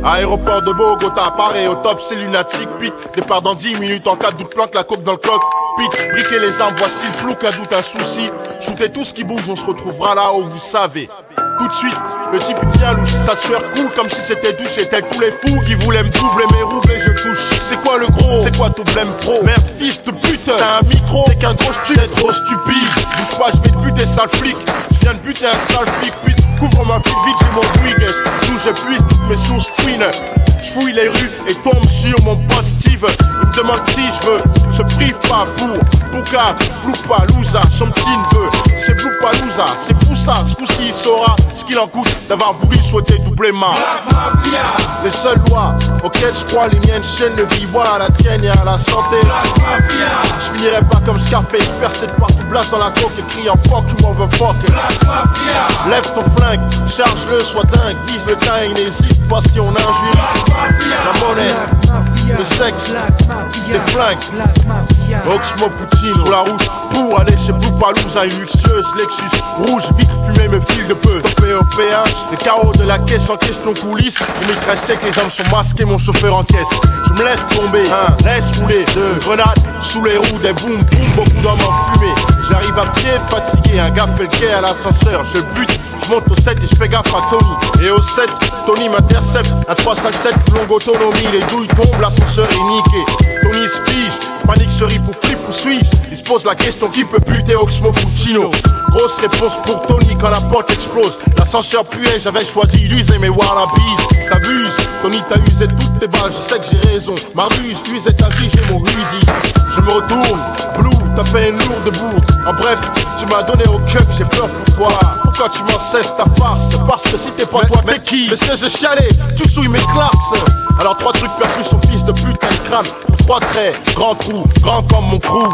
Aéroport de Bogota, pareil au top, c'est lunatique. Pic, départ dans 10 minutes en cas de doute, planque la coque dans le coq. Pic, briquer les armes, voici le plouc, un doute, un souci. Shootez tout ce qui bouge, on se retrouvera là-haut, vous savez. Tout de suite, le type tient louche, sa sueur coule comme si c'était douche. Et tel tous les fous qui voulaient me doubler mes roubles et je touche. C'est quoi le gros? C'est quoi ton blême pro? Merde, fils de pute, t'as un micro, t'es qu'un gros stu, t'es trop stupide. Bouge pas, je vais te buter, sale flic. Je viens de buter un sale flic, pute. Couvre ma flic vite, j'ai mon Dwiggles. D'où je puise toutes mes sources fouines. Je fouille les rues et tombe sur mon pote Steve. Il me demande qui je veux, se prive pas pour Bouka, Bloupalooza, son petit neveu. C'est Bloupalooza, c'est fou ça, ce coup-ci il saura ce qu'il en coûte d'avoir voulu souhaiter doubler ma Les seules lois auxquelles je crois, les miennes chaînes de vie, bois à la tienne et à la santé. Je finirai pas comme Scarface, percé de partout, blast dans la coque et criant fuck you motherfuck. Lève ton flingue, charge-le, sois dingue, vise le teint et n'hésite pas si on injure. La monnaie, le sexe, les flingues, Oxmo Poutine sur la route pour aller chez Bloupalooza, une luxueuse Lexus rouge, vitre fumée me file de peu. Topé au péage, les carreaux de la caisse en question coulisse. Les maîtresses sec, les hommes sont masqués, mon chauffeur en caisse. Je me laisse tomber, laisse rouler, deux grenades sous les roues, des boum boum, beaucoup d'hommes en fumée. J'arrive à pied, fatigué, un gars fait le quai à l'ascenseur, je bute. Je monte au 7 et je fais gaffe à Tony. Et au 7, Tony m'intercepte. Un 357, longue autonomie. Les douilles tombent, l'ascenseur est niqué. Tony se fige, panique se rit pour flip ou suis-je. Il se pose la question qui peut buter Oxmo Puccino. Grosse réponse pour Tony quand la porte explose. L'ascenseur puait, j'avais choisi d'user mes Wallabies. T'abuses, Tony t'as usé toutes tes balles. Je sais que j'ai raison, ma ruse, usé ta vie, j'ai mon rusi. Je me retourne, Blue, t'as fait une lourde bourde. En bref, tu m'as donné au keuf, j'ai peur pour toi. Pourquoi tu m'en cesses ta farce? Parce que si t'es pas toi, mais qui? Le siège de chialer, tu souilles mes claques. Alors 3 trucs perçus, son fils de putain de crâne. 3 traits, grand trou, grand comme mon crew.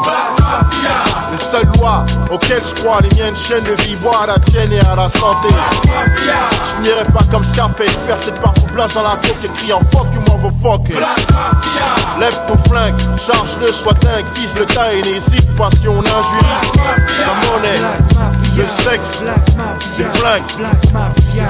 Les seules lois auxquelles je crois, les miennes chaînes de vie, bois à la tienne et à la santé. Je finirai pas comme Scarface, percé de partout, place dans la coque et criant fuck you motherfuck. Lève ton flingue, charge-le, sois dingue, vise le tas et n'hésite pas si on injurie. La monnaie, le sexe, les flingues,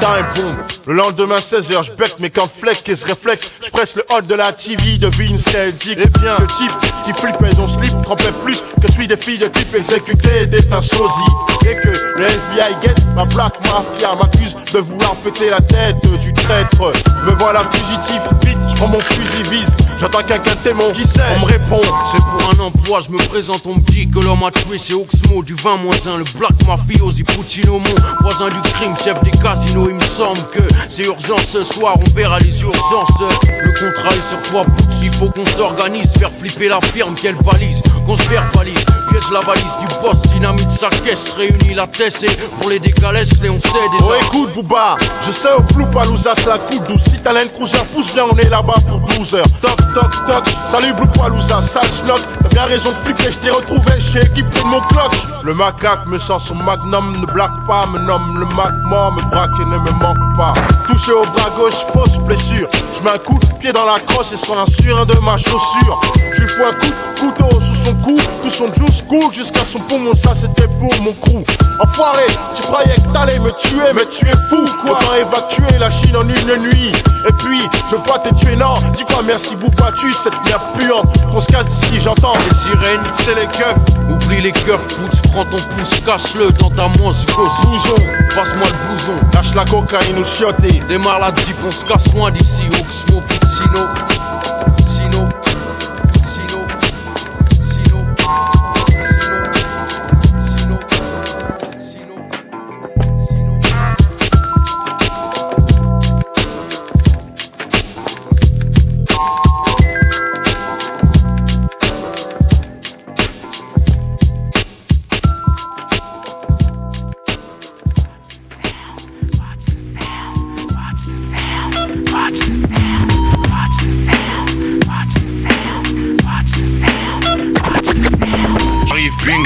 time boom. Le lendemain 16h, je bec mes cornflakes et ce réflexe, je presse le hall de la TV, devine ce qu'elle dit. Eh bien, le type qui flippait son slip trempait plus que celui des filles de type exécuté d'être un sosie. Et que le FBI guette, ma black mafia m'accuse de vouloir péter la tête du traître. Me voilà fugitif, vite, je prends mon fusil vise. J'attends qu'un témoin qui sait, on me répond. C'est pour un emploi, je me présente, on me dit que l'homme a tué, c'est Oxmo du 20-1. Le black mafiosi Puccino, mon voisin du crime, chef des casinos. Il me semble que c'est urgent ce soir, on verra les urgences. Le contrat est sur toi, Pucci, il faut qu'on s'organise. Faire flipper la firme, quelle balise, qu'on se verbalise. Piège la valise du boss, dynamite sa caisse, réunit la tête et pour les décalèches, on sait déjà. Oh écoute Bouba, je sais au Bloupalooza c'est la coupe douce. Si t'as l'un cruiser, pousse bien, on est là-bas pour 12 heures. Toc toc toc, salut Bloupalooza, sale schlock. T'as bien raison de flipper, je t'ai retrouvé chez équipé de mon clock. Le macaque me sort son magnum, ne blague pas, me nomme le Mac mort, me braque et ne me manque pas. Touché au bras gauche, fausse blessure. Je mets un coup de pied dans la crosse et sur un surin de ma chaussure. Je lui fous un coup de couteau sous son cou, tout son juice coule jusqu'à son poumon, ça c'était pour mon crew. Enfoiré, tu croyais que t'allais me tuer, mais tu es fou quoi. Autant évacuer la Chine en une nuit. Et puis, je veux pas te tuer, non, dis pas merci Bouba, tu cette merde puante. Qu'on se casse d'ici, j'entends les sirènes, c'est les keufs. Oublie les keufs, foot, prends ton pouce, cache-le dans ta manche gauche. Blouson, passe-moi le blouson. Lâche la cocaïne ou chioté. Démarre la jeep, on se casse loin d'ici. Oxmo Puccino, Puccino.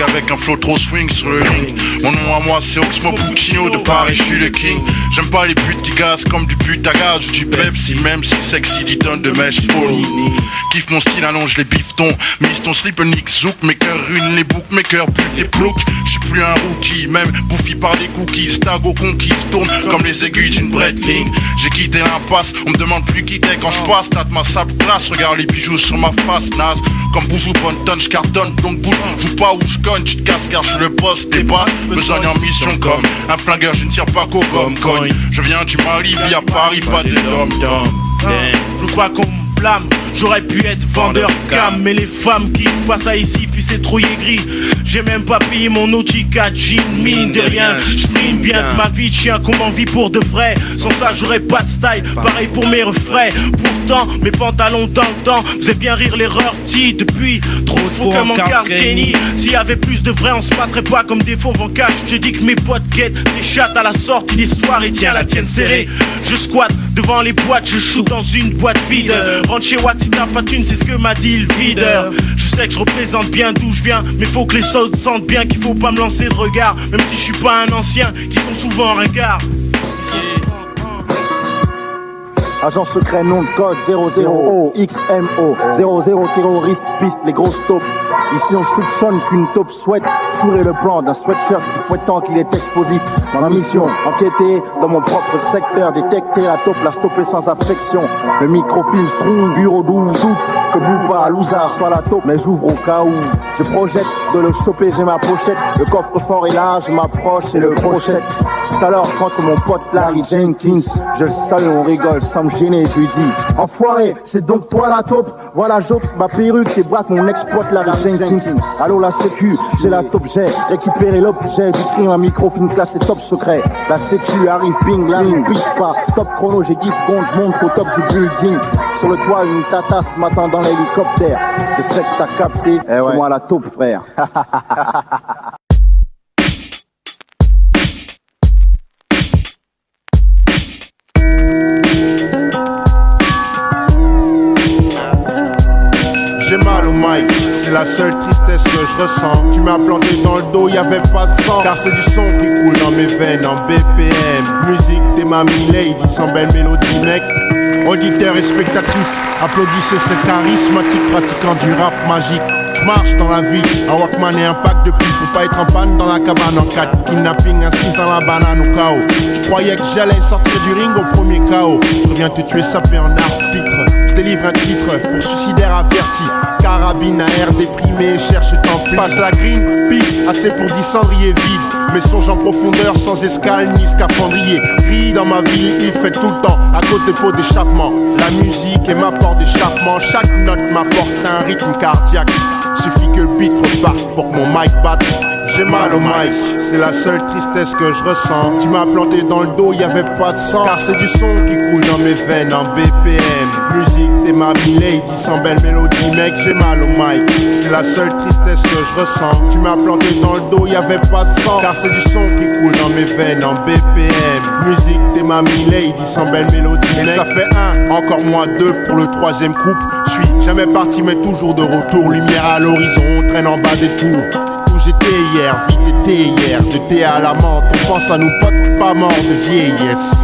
Avec un flow trop swing sur le ring. Mon nom à moi c'est Oxmo Puccino, de Paris je suis le king. J'aime pas les putes qui gazent comme du pute à gaz ou du Pepsi, même si sexy 10 tonnes de mèche pony. Kiffe mon style, allonge les biftons. Mise ton slip, nique zouk, mes cœurs ruinent les boucs, mes cœurs butent des ploucs. J'suis suis plus un rookie, même bouffi par des cookies. Stago conquise, tourne comme les aiguilles d'une Breitling. J'ai quitté l'impasse, on me demande plus qui t'es quand je passe. Tâte ma sable glace, regarde les bijoux sur ma face, naze. Comme Boujou Bonton, je cartonne, donc bouge, joue pas où je cogne, tu te casses car je suis le boss des basses. Besogne en mission comme un flingueur, je ne tire pas qu'au gomme-cogne. Je viens du Mali, vis à Paris, pas des dom-tom. Je veux pas qu'on me blâme, j'aurais pu être vendeur de cam. Mais les femmes qui passent à ici, puis c'est trop gris. J'ai même pas payé mon Nautica jean, mine de rien. J'fline bien de ma vie de chien qu'on m'envie pour de vrai. Sans ça j'aurais pas de style, pareil pour mes refrains. Pourtant mes pantalons dans le temps faisaient bien rire l'erreur T. Depuis trop de faux comme en Carl Kenny. S'il y avait plus de vrai on se battrait pas comme des fauves en cash. Je dis que mes potes guettent des chattes à la sortie des soirées. Tiens la tienne serrée. Je squatte devant les boîtes, je shoot dans une boîte vide. Rentre chez Watt si t'as pas thune, c'est ce que m'a dit le videur. Je sais que je représente bien d'où je viens, mais faut que les sauts sentent bien qu'il faut pas me lancer de regard. Même si je suis pas un ancien, qui sont souvent ringards. Agent secret, nom de code 00O XMO 00 terroriste, piste les grosses taupes. Ici on soupçonne qu'une taupe souhaite sourire le plan d'un sweatshirt qui fouette tant qu'il est explosif. Ma mission, enquêter dans mon propre secteur, détecter la taupe, la stopper sans affection. Le microfilm se trouve, bureau doute que Bouba, Louza soit la taupe, mais j'ouvre au cas où. Je projette de le choper, j'ai ma pochette. Le coffre-fort est là, je m'approche et le crochet. Tout à l'heure, quand mon pote Larry Jenkins, je le salue, on rigole sans me gêner, je lui dis enfoiré, c'est donc toi la taupe. Voilà, j'ope ma perruque et braque mon ex-pote Larry Jenkins. Allô la sécu, j'ai la taupe, j'ai récupéré l'objet du crime, un microfilm classé top secret. La sécu arrive, bing, la ligne, bouge pas. Top chrono, j'ai 10 secondes, je monte au top du building. Sur le toit, une tatasse m'attend dans l'hélicoptère. Je sais que t'as capté, c'est moi la taupe, frère. J'ai mal au mic, c'est la seule tristesse que je ressens. Tu m'as planté dans le dos, y'avait pas de sang. Car c'est du son qui coule dans mes veines en BPM. Musique, t'es ma lady, sans belle mélodie, mec. Auditeurs et spectatrices, applaudissez ce charismatique pratiquant du rap magique. Je marche dans la ville, un Walkman et un pack de pipes pour pas être en panne dans la cabane en 4. Kidnapping, assise dans la banane au chaos. Je croyais que j'allais sortir du ring au premier chaos. Je reviens te tuer sapé en arbitre. Je délivre un titre pour suicidaire averti. Carabine à air déprimé, cherche tant pis. Passe la green, peace, assez pour 10 cendriers vides. Mes songes en profondeur sans escale ni scaphandrier. Gris dans ma ville, il fait tout le temps à cause des pots d'échappement. La musique est ma porte d'échappement. Chaque note m'apporte un rythme cardiaque. Suffit que le beat reparte pour que mon mic batte. J'ai mal au mic, c'est la seule tristesse que je ressens. Tu m'as planté dans le dos, y'avait pas de sang. Car c'est du son qui coule dans mes veines en BPM. Musique, t'es ma lady, sans belle mélodie, mec, j'ai mal au mic. C'est la seule tristesse que je ressens. Tu m'as planté dans le dos, y'avait pas de sang. Car c'est du son qui coule dans mes veines en BPM. Musique, t'es ma lady, sans belle mélodie, mec. Et ça fait 1, encore moins 2 pour le 3e couple. Je suis jamais parti mais toujours de retour. Lumière à l'horizon, on traîne en bas des tours. J'étais hier, vite été hier, de thé à la menthe, on pense à nos potes pas morts de vieillesse.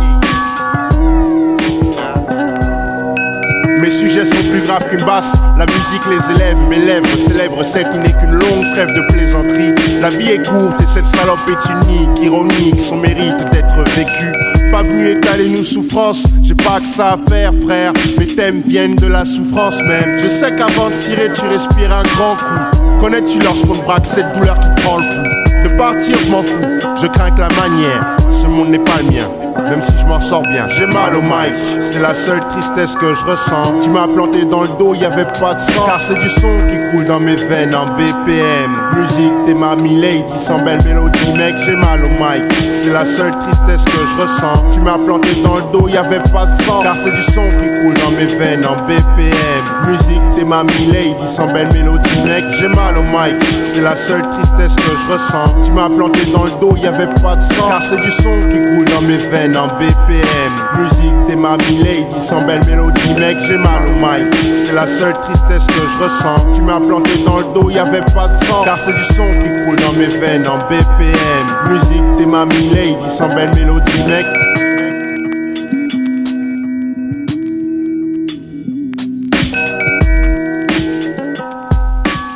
Mes sujets sont plus graves qu'une basse, la musique les élève, mes lèvres célèbrent celle qui n'est qu'une longue trêve de plaisanterie. La vie est courte et cette salope est unique, ironique, son mérite d'être vécu. Pas venu étaler nos souffrances, j'ai pas que ça à faire frère. Mes thèmes viennent de la souffrance même. Je sais qu'avant de tirer tu respires un grand coup. Connais-tu lorsqu'on te braque cette douleur qui te prend le pouls? De partir je m'en fous, je crains que la manière. Ce monde n'est pas le mien, même si je m'en sors bien. J'ai mal au mic, c'est la seule tristesse que je ressens. Tu m'as planté dans le dos, y'avait pas de sang. Car c'est du son qui coule dans mes veines en BPM. Musique, t'es ma lady, sans belle mélodie, mec, j'ai mal au mic. C'est la seule tristesse que je ressens. Tu m'as planté dans le dos, y'avait pas de sang. Car c'est du son qui coule dans mes veines en BPM. Musique, t'es ma lady, sans belle mélodie, mec, j'ai mal au mic. C'est la seule tristesse que je ressens. Tu m'as planté dans le dos, y'avait pas de sang. Car c'est du son qui coule dans mes veines en BPM. Musique, t'es ma lady, sans belle mélodie, mec, j'ai mal au mic. C'est la seule tristesse que je ressens. Tu m'as planté dans le dos, y'avait pas de sang. Car c'est du son qui coule dans mes veines en BPM. Musique, t'es ma lady, sans belle mélodie, mec.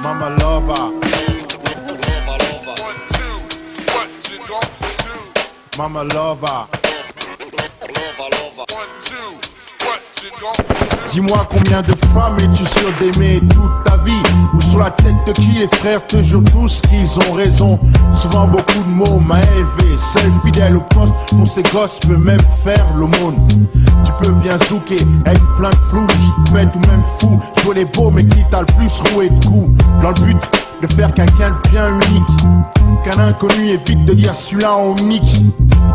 Mama lover. Mama lover. Dis-moi combien de femmes es-tu sûr d'aimer toute ta vie? Ou sur la tête de qui les frères te jurent tous qu'ils ont raison? Souvent beaucoup de mots m'a élevé, seul fidèle au poste pour ses gosses peut même faire l'aumône. Tu peux bien zouker, être plein de flou, bête ou même fou, jouer les beaux mais qui t'a le plus roué de coups. Dans le but de faire quelqu'un de bien unique, qu'un inconnu évite de dire celui-là en unique.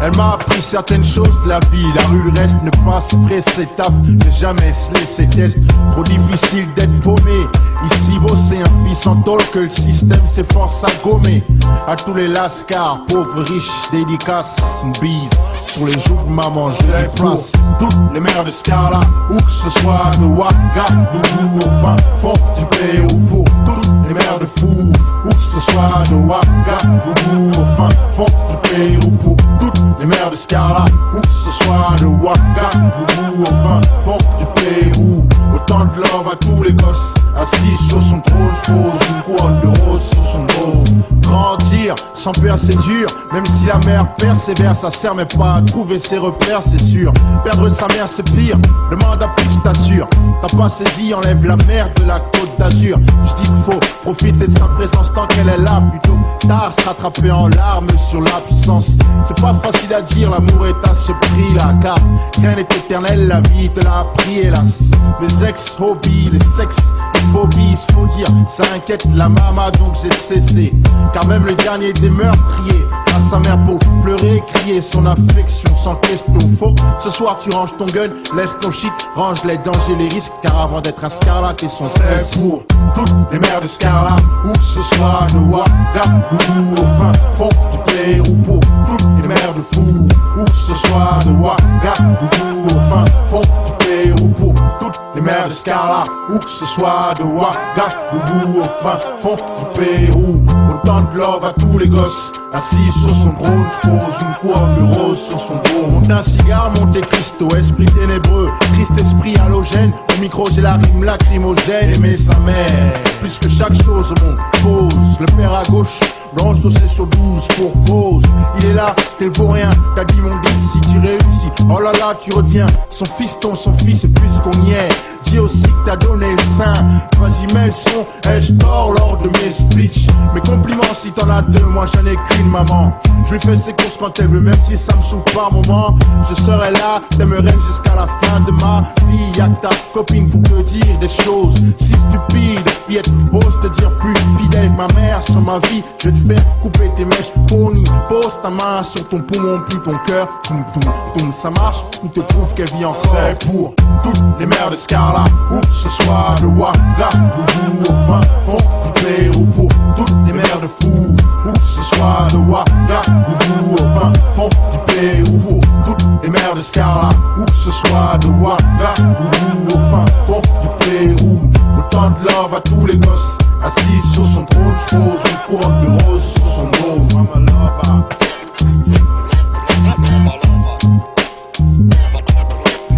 Elle m'a appris certaines choses de la vie, la rue reste, ne pas se presser taf, ne jamais se laisser test. Trop difficile d'être paumé, ici bosser un fils en tôle que le système s'efforce à gommer. À tous les lascars, pauvres, riches, dédicaces, une bise sur les joues de maman, je les place. Toutes les mères de Scarla, où que ce soit de Ouagadougou au fin fond du Pérou, pour toutes les mères de Fou, où que ce soit de Ouagadougou au fin fond du Pérou, pour toutes les mères de Scarla, où que ce soit de Ouagadougou au fin fond du Pérou. Autant de love à tous les gosses, assis sur son trône, pose une couronne de rose sur son dos. Grandir sans peur c'est dur, même si la mère persévère, ça sert mais pas à trouver ses repères, c'est sûr. Perdre sa mère c'est pire, demande à plus, je t'assure. T'as pas saisi, enlève la merde de la Côte d'Azur. Je dis qu'il faut profiter de sa présence tant qu'elle est là, plutôt tard se rattraper en larmes sur la puissance. C'est pas facile à dire, l'amour est à ce prix-là, car rien n'est éternel, la vie te l'a appris hélas. Les ex-hobbies, les sexes, les phobies, faut dire, ça inquiète la maman donc j'ai cessé. Car même le dernier des meurtriers à sa mère pour pleurer, crier son affection sans question. Faut ce soir tu ranges ton gun, laisse ton shit, range les dangers, les risques, car avant d'être un Scarla t'es son frère. Pour toutes les mères de Scarla, où que ce soit de Ouagadougou au fin fond du Pérou, pour toutes les mères de Fou, où que ce soit de Ouagadougou au fin fond du Pérou, pour toutes les mères de Scarla, où que ce soit de Ouagadougou au fin fond du Pérou. Autant de love à tous les gosses, assis sur son trône, pose une couronne de rose sur son dos. Monte un cigare, monte les cristaux, esprit ténébreux, triste esprit halogène. Au micro j'ai la rime lacrymogène, aimer sa mère, plus que chaque chose au monde. Pose le père à gauche, blanche dossée sur 12 pour cause. Il est là, t'es le vaut rien, t'as dit mon 10 si tu réussis. Oh là là, tu reviens, son fiston, son fils, puisqu'on y est. Dis aussi que t'as donné le sein, vas-y mets le son, ai-je tort lors de mes speeches? Mes compliments si t'en as deux, moi j'en ai qu'une maman. Je lui fais ses courses quand elle veut, même si ça me saoule par moment. Je serai là, t'aimerais jusqu'à la fin de ma vie. Y'a que ta copine pour te dire des choses si stupides. Fillette, ose te dire plus fidèle que ma mère sur ma vie. Je vais te faire couper tes mèches, pony. Pose ta main sur ton poumon, plus ton cœur. Toum, toum, toum, ça marche, tout te prouve qu'elle vit encore. C'est pour toutes les mères de Scarla, où que ce soit de Ouagadougou au fin fond du Pérou, pour toutes les mères de Fou, où que ce soit de Ouagadougou au fin fond du Pérou, pour toutes les mères de Scarla, où que ce soit de Ouagadougou au fin fond du Pérou. Autant de love à tous les gosses, assis sur son trône, pose une couronne de rose sur son dos. Mama lover.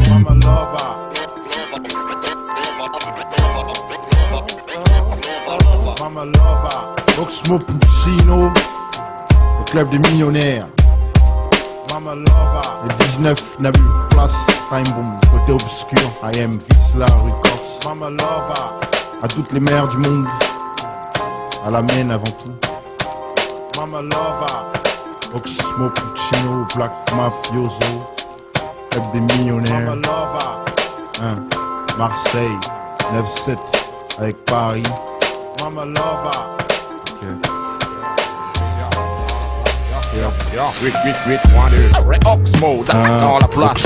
Mama lover. Mama lover. Oxmo Puccino, le club des millionnaires. Mama lover. Le 19 n'a plus de place, time bomb, côté obscur, I am Visla Records. Mama lover. À toutes les mères du monde, à la mienne avant tout. Mama lover. Oxmo Puccino, Black Mafioso, club des millionnaires. Mama lover. Marseille, 9-7 avec Paris. Mama lover. Ok. Oxmo, dans la place.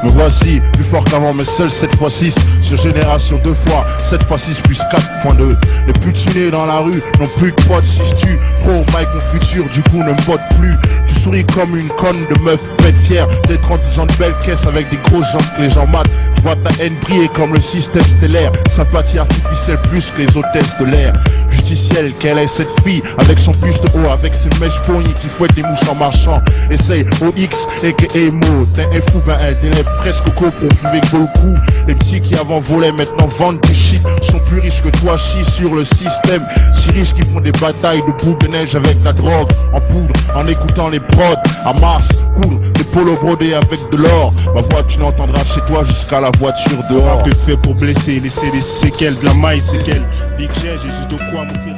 Me voici, plus fort qu'avant, mais seul cette fois-ci. Sur génération 2 fois, 7 fois 6 plus 4.2. Les putes sunés dans la rue n'ont plus de potes. Si je tue, pro Mike mon futur, du coup ne me vote plus. Tu souris comme une conne de meuf bête fière. Des 30 gens de belles caisses avec des grosses jambes que les gens matent. Je vois ta haine briller comme le système stellaire. Sympathie artificielle plus que les hôtesses de l'air. Justicielle, quelle est cette fille avec son buste haut, avec ses mèches pognées qui fouettent des mouches en marchant. Essaye OX et Mo, t'es un fou, ben Elle t'élève presque au coco pour vivre gros le coup. Les petits qui avant volaient maintenant vendent du shit. Sont plus riches que toi, chie sur le système. Si riches qui font des batailles de boules de neige avec la drogue. En poudre, en écoutant les prods. À Mars, coudre des polos brodés avec de l'or. Ma voix tu l'entendras chez toi jusqu'à la voiture dehors. Rap est fait pour blesser, laisser des séquelles, de la maille séquelles. Big J, j'ai juste de quoi m'offrir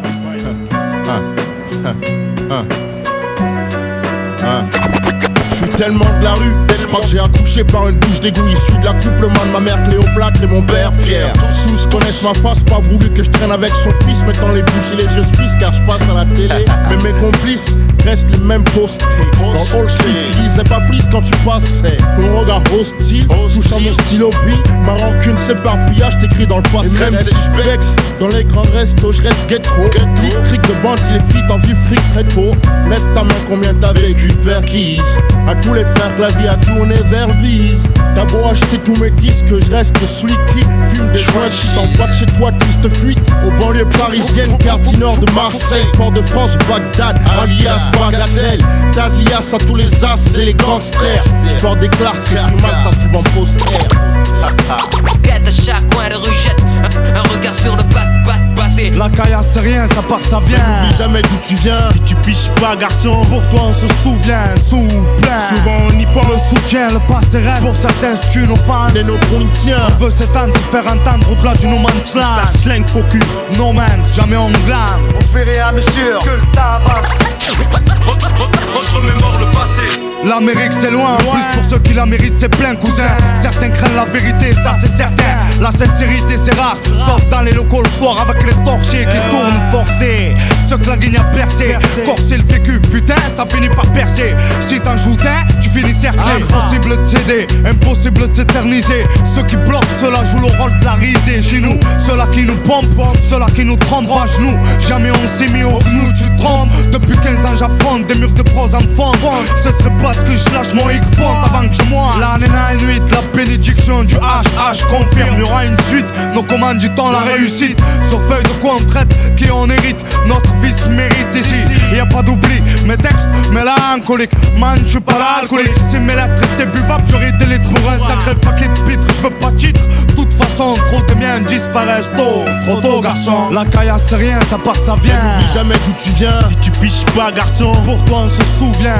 Je suis tellement de la rue, je crois que j'ai accouché par une douche d'égout issue de l'accouplement de ma mère Cléopâtre et mon père Pierre. Tous connaissent ma face, pas voulu que je traîne avec son fils, mettant les bouches et les yeux spis car je passe à la télé. Mais mes complices restent les mêmes postés. Dans le hall street, ils disaient pas plus quand tu passais. Ton regard hostile, touchant mon stylo puis ma rancune s'éparpillage, t'écris dans le passé. Et même si je vexe, dans les grands restos, je reste ghetto. Trick de bande, si les filles t'en vivent fric très tôt. Lève ta main, combien t'as vécu de perquise. À tous les frères que la vie a tourné vers bise. T'as beau acheter tous mes disques, je reste celui qui fume des joints. Si t'en bas de chez toi, triste fuite aux banlieues parisiennes, quartier nord de Marseille, Fort-de-France, Bagdad, alias Bagatelle. T'as de lias à tous les as et les gangsters. Je porte des clarks, c'est plus mal, ça se trouve en poster. Quête à chaque coin de rue, jette un regard sur le passé. La caillasse c'est rien, ça part, ça vient. N'oublie jamais d'où tu viens. Si tu piches pas garçon, Pour toi on se souvient, plein. souvent on y Le pense. soutien, le passé reste. Pour certains c'est une offense. Les nôtres on y tient. On veut s'étendre, se faire entendre au-delà du no man's Ça land. slang faux cul. No man, jamais on glane. Au fur et à mesure que le temps avance, on se remémore le passé. L'Amérique c'est loin, en plus pour ceux qui la méritent c'est plein cousin. Certains craignent la vérité, ça c'est certain. La sincérité c'est rare, sauf dans les locaux le soir avec les torchés qui tournent forcés. Ceux que la guigne a percé, corser le vécu, putain ça finit par percer. Si t'en joues un, tu finis cerclé. Impossible de céder, impossible de s'éterniser. Ceux qui bloquent, ceux-là jouent le rôle de la risée. Chez nous, ceux-là qui nous pompent, ceux-là qui nous trompent à genoux. Jamais on s'est mis au genou, tu te trompes. Depuis 15 ans j'affronte des murs de prose en fond. Ce serait pas que je lâche mon hic-ponte avant que je moire. La nena et nuit, la bénédiction du HH confirme, y'aura une suite. Nos commanditons la réussite. Sur feuille de quoi on traite, qui on hérite. Notre vie se mérite ici. Y'a pas d'oubli, mes textes, mélancoliques. Man, je suis pas l'alcoolique. Si mes lettres étaient buvables, j'aurais des litres pour un sacré paquet de pitres. Je veux pas de titre. De toute façon, trop de miens disparaissent tôt. Trop tôt, garçon. La caillasse c'est rien, ça part, ça vient. N'oublie jamais d'où tu viens. Si tu piches pas garçon, Pour toi on se souvient,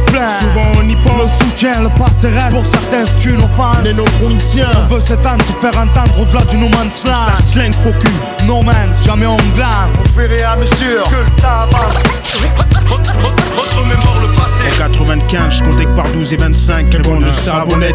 plein. souvent on y Le pense. soutien, le passé reste. Pour certains c'est une offense. Les nôtres on y tient. On veut s'étendre, se faire entendre au-delà du no man's land. Ça slang faux cul. No man, jamais on glane. Au fur et à mesure que le temps avance, on se remémore le passé. En 95, je comptais que par 12 et 25, elles vendent de savonnette.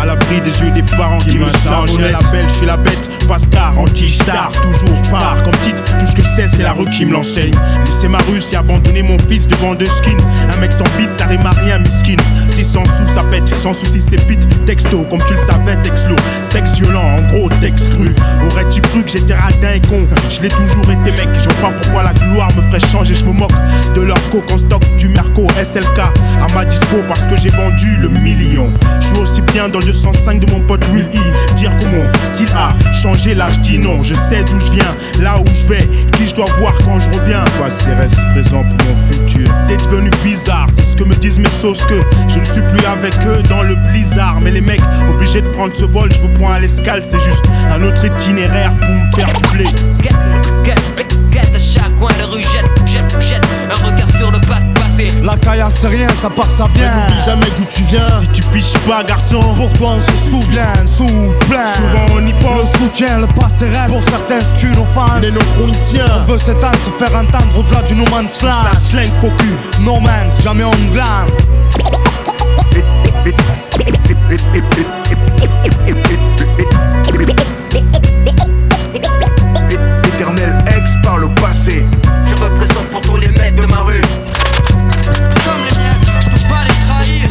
À l'abri des yeux des parents qui me savonnaient. La belle, je suis la bête, pas star, anti-star. Toujours, je pars comme titre. Tout ce que je sais, c'est la rue qui me l'enseigne. Laisser ma rue, c'est abandonner mon fils devant deux skins. Un mec sans bite, ça rime à rien, miskin. 600 sous, ça pète, sans souci, c'est pite. Texto, comme tu le savais, texte lourd. Sexe violent, en gros, texte cru. Aurais-tu cru que j'étais radin et con? Je l'ai toujours été, mec. Je vois pas pourquoi la gloire me ferait changer. Je me moque de leur coke en stock du Merco SLK à ma dispo parce que j'ai vendu le million. Je suis aussi bien dans le 205 de mon pote Will E. Dire que mon style a changé, là je dis non. Je sais d'où je viens, là où je vais, qui je dois voir quand je reviens. Passé reste présent pour mon futur. T'es devenu bizarre, c'est ce que me disent mes sauces, que je ne suis plus avec eux dans le blizzard. Mais les mecs, obligés de prendre ce vol, je vous prends à l'escale. C'est juste un autre itinéraire pour me faire du blé. Quête à chaque coin de rue, jette un regard sur le passé. La caillasse c'est rien, ça part, ça vient. N'oublie jamais d'où tu viens. Si tu piches pas garçon, Pour toi on se souvient, plein. souvent on y Le pense. soutien, le passé reste. Pour certains c'est une offense. Les nôtres on y tient. On veut s'étendre, se faire entendre au-delà du no man's Ça land. slang faux cul. No man, jamais on glane. Éternel ex par le passé. Je représente pour tous les mecs de ma rue. Comme les miens, je peux pas les trahir.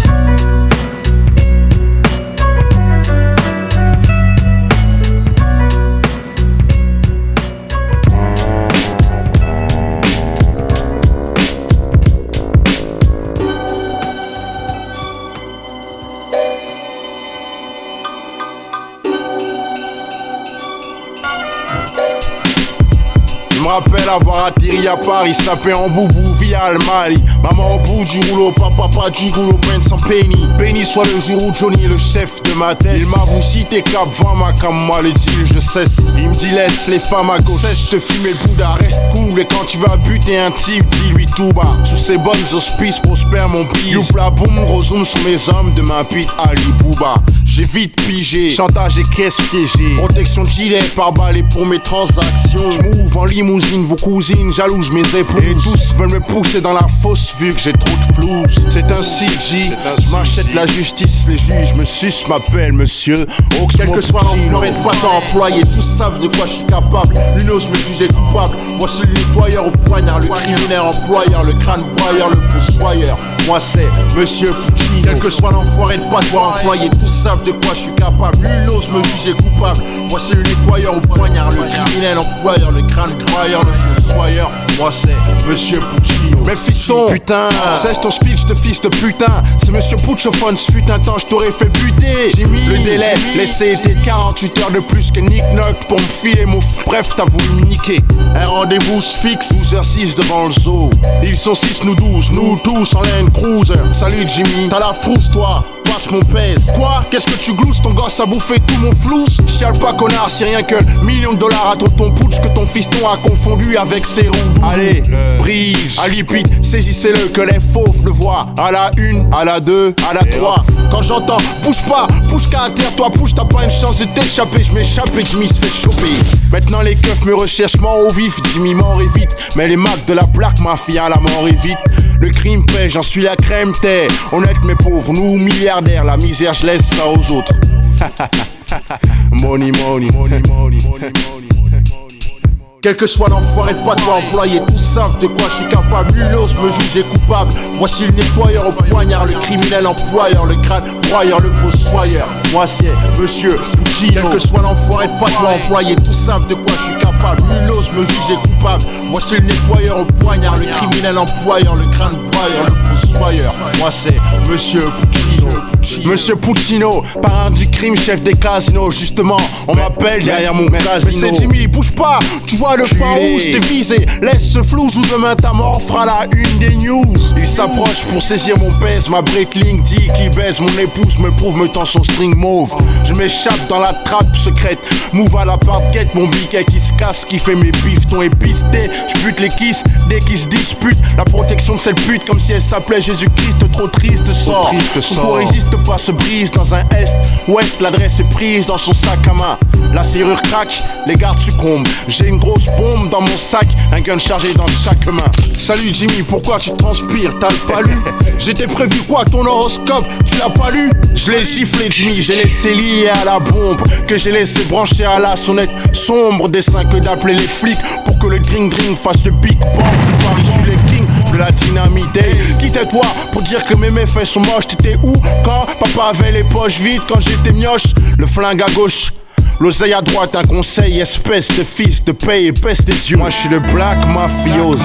Je me rappelle avoir atterri à Paris, snappé en boubou, mafia al Mali. Maman au bout du rouleau, papa pas du goulot, peine sans penny. Béni soit le jour où Johnny est le chef de ma tête. Il m'avoue si t'es cap, 20 ma comme moi le deal, je cesse. Il me dit laisse les femmes à gauche, cesse de fumer le Bouddha, reste cool. Et quand tu vas buter un type, dis-lui tout bas. Sous ses bonnes auspices, prospère mon bise. Youp la boum, rezoom sur mes hommes de ma pite Ali Bouba. J'ai vite pigé, chantage et caisse piégée. Protection de gilet par balle pour mes transactions. J'm'ouvre en limousine, vos cousines jalousent mes épouses. Et tous veulent me pousser dans la fosse vu que j'ai trop de flouze. C'est un CG, j'm'achète la justice, les juges me sucent, m'appellent monsieur Oxmo. Quel que soit l'enfoiré de patin employé, tous savent de quoi je suis capable. L'une ose me juger coupable. Voici le nettoyeur au poignard, le criminel employeur, le crâne broyeur, le fossoyeur. Moi c'est monsieur Puccino. Quel que soit l'enfoiré de patois employé, tous savent de quoi je suis capable. Nul n'ose me juger coupable. Voici le nettoyeur au poignard, le criminel employeur, le crâne broyeur, le fossoyeur. Moi c'est monsieur Puccino. Mais fiston, putain, sèche ton speech de fils de putain. C'est monsieur Pucciofone, ce fut un temps je t'aurais fait buter. Jimmy, le délai, laissé était 48 heures de plus que Nick Knock pour me filer mon bref, t'as voulu me niquer. Un rendez-vous se fixe, 12h06 devant le zoo. Ils sont 6, nous 12, nous tous en Land Cruiser. Salut Jimmy, t'as la frousse toi, passe mon pèse. Quoi? Qu'est-ce que tu glousses? Ton gosse a bouffé tout mon flouze. Chiale pas connard, c'est rien que millions de dollars à tonton Putsch que ton fiston a confondu avec ses roues. Allez, bridge, à lipide, saisissez-le que les fauves le voient. À la 1, à la 2, à la 3. Quand j'entends, bouge pas, pousse qu'à terre, toi pousse, t'as pas une chance de t'échapper. Je m'échappe et Jimmy se fait choper. Maintenant les keufs me recherchent mort au vif, Jimmy mort et vite. Mais les marques de la plaque mafia, la mort est vite. Le crime paie, j'en suis la crème, t'es honnête mais pauvre, nous milliardaires, la misère je laisse ça aux autres. Money, money, money, money, money. Quel que soit l'enfoiré de patois employé, tous savent de quoi je suis capable. Nul n'ose me juger coupable. Voici le nettoyeur au poignard, le criminel employeur, le crâne broyeur, le fossoyeur. Moi c'est monsieur Puccino. Quel que soit l'enfoiré de patois employé, tous savent de quoi je suis capable. Nul n'ose me juger coupable. Voici le nettoyeur au poignard, le criminel employeur, le crâne broyeur, le fossoyeur. Moi c'est monsieur Puccino. Monsieur Puccino, parrain du crime, chef des casinos. Justement, on m'appelle derrière mon casino. Mais c'est Jimmy, bouge pas, tu vois le phare rouge, t'es visé. Laisse ce flouze ou demain ta mort fera la une des news. Il s'approche pour saisir mon pèse. Ma breakling dit qu'il baise. Mon épouse me prouve, me tend son string mauve. Je m'échappe dans la trappe secrète. Move à la part-guette, mon biquet qui se casse, qui fait mes bifetons épistés. J'bute les kisses dès qu'ils se disputent. La protection de cette pute comme si elle s'appelait Jésus-Christ. Trop triste sort. Son corps résiste pas, se brise dans un est-ouest. L'adresse est prise dans son sac à main. La serrure craque, les gardes succombent. J'ai une grosse bombe dans mon sac, un gun chargé dans chaque main. Salut Jimmy, pourquoi tu transpires? T'as le pas lu? J'étais prévu quoi, ton horoscope? Tu l'as pas lu? Je l'ai giflé Jimmy, j'ai laissé lié à la bombe, que j'ai laissé brancher à la sonnette sombre. Dessin que d'appeler les flics pour que le gring fasse le big bang. Paris, je suis les kings de la dynamite. Quitte-toi pour dire que mes méfaits sont moches. T'étais où quand papa avait les poches vides? Quand j'étais mioche, le flingue à gauche, l'oseille à droite, un conseil, espèce de fils de paye, épaisse des yeux. Moi je suis le black mafiosi.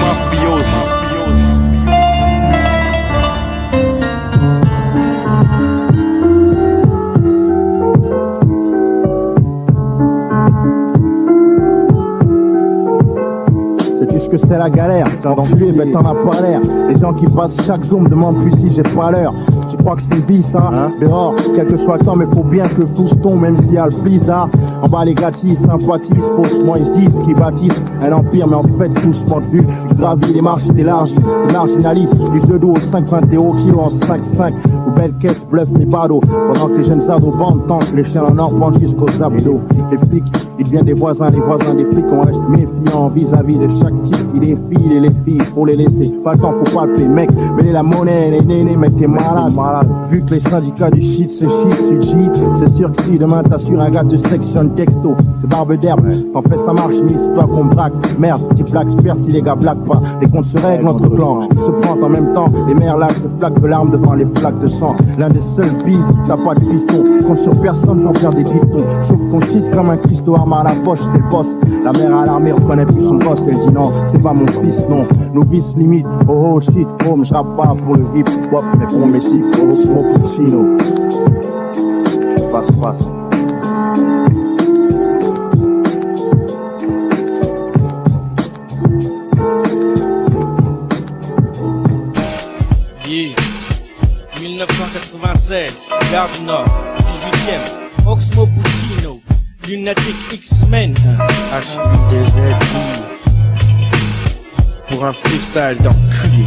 Sais-tu ce que c'est la galère? T'as enculé, ben t'en as pas l'air. Les gens qui passent chaque jour me demandent plus si j'ai pas l'heure. Tu crois que c'est une vie ça? Dehors, quel que soit le temps, mais faut bien que le flou se tombe, même s'il y a le blizzard. En bas les gratis sympathisent, faussement ils se disent qu'ils bâtissent un empire, mais en fait doucement de vue. Tu gravis les marches, t'élargis, tu marginalises. Les œufs d'eau 5,20 au kilo en 5,5. Ou belles caisses bluffent les badauds. Pendant que les jeunes ados bandent tant que les chiens en or pendent jusqu'aux abdos. Les flics, ils deviennent des voisins des flics. On reste méfiants vis-à-vis de chaque type qui défile. Et les filles, faut les laisser. Pas le temps, faut pas le payer, mec. Mêler la monnaie, les nénés, mais t'es malade. Vu que les syndicats du shit se shit, c'est sûr que si demain t'assures un gars te sectionne texto, c'est barbe d'herbe. T'en fais ça marche, mais c'est toi qu'on braque. Merde, petit plaque perd si les gars blaguent pas. Les comptes se règlent entre clans. Ils se prennent en même temps. Les mères lâchent de flaques de larmes devant les flaques de sang. L'un des seuls bises, t'as pas de piston. Compte sur personne pour faire des biftons. Chauffe ton shit comme un Christo, arme à la poche, t'es le boss. La mère à l'armée reconnaît plus son boss. Elle dit non, c'est pas mon fils, non. Nos vices limites, oh shit, home, j'rappe pas pour le hip hop, mais pour mes chips, oh Puccino. Passe. 96, Gare du Nord, 18ème, Oxmo Puccino, Lunatic X-Men, HIDZI, pour un freestyle d'enculé.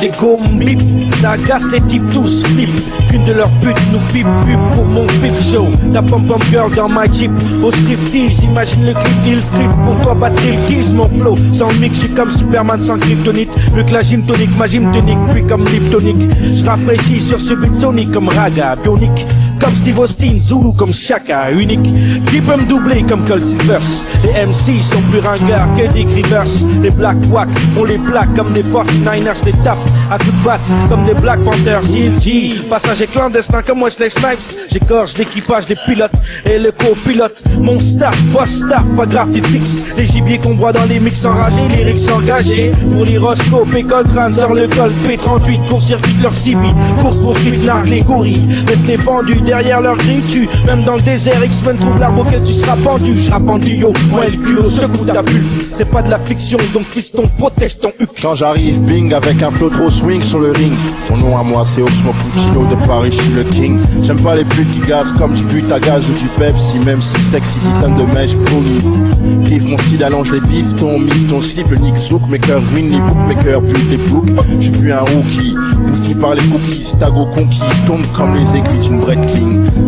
Les gommes bip, ça agace les types tous flip. Qu'une de leurs putes nous pipe pour mon pip show. Ta pom-pom girl dans ma jeep au striptease. Imagine le clip, il script pour toi battre le tease. Mon flow sans mix, j'suis comme Superman sans kryptonite. Vu que la gym tonique, ma gym tonique, puis comme Liptonic. J'rafraîchis sur ce beat sonique comme Raga, bionique. Comme Steve Austin, Zulu comme Chaka, unique. Qui peut me doubler comme Cold Silvers. Les MC sont plus ringards que des Grievers. Les Black Wack, on les plaque comme des 49ers, les tape à coups de batte comme des Black Panthers. CLG, passager clandestin comme Wesley Snipes. J'écorche l'équipage des pilotes et le copilote. Mon staff, boss staff, pas graphie fixe. Les gibiers qu'on voit dans les mix enragés, les lyrics engagés. Pour l'hiroscope, école trans, sur le col P38, court-circuit leur CB. Course-poursuite, nargue les gorilles. Laisse les vendus derrière leur grille, tu. Même dans le désert, X-Men trouve l'arbre auquel tu seras pendu. J'seras pendu, yo, moi le culot, je goûte ta bulle. C'est pas de la fiction, donc fiston, protège ton huc. Quand j'arrive, bing, avec un flow trop swing sur le ring. Mon nom à moi, c'est Oxmo Puccino de Paris, je suis le king. J'aime pas les putes qui gazent comme du but à gaz ou du Pepsi, même si sexy titane de mèche pony. Kiffe mon style, allonge les bifs, ton mix, ton slip, le nick zouk, mes cœurs ruinent les bookmakers, but des ploucs. J'suis plus un rookie, bouffi par les cookies, tago conquis, tombe comme les aiguilles d'une break king.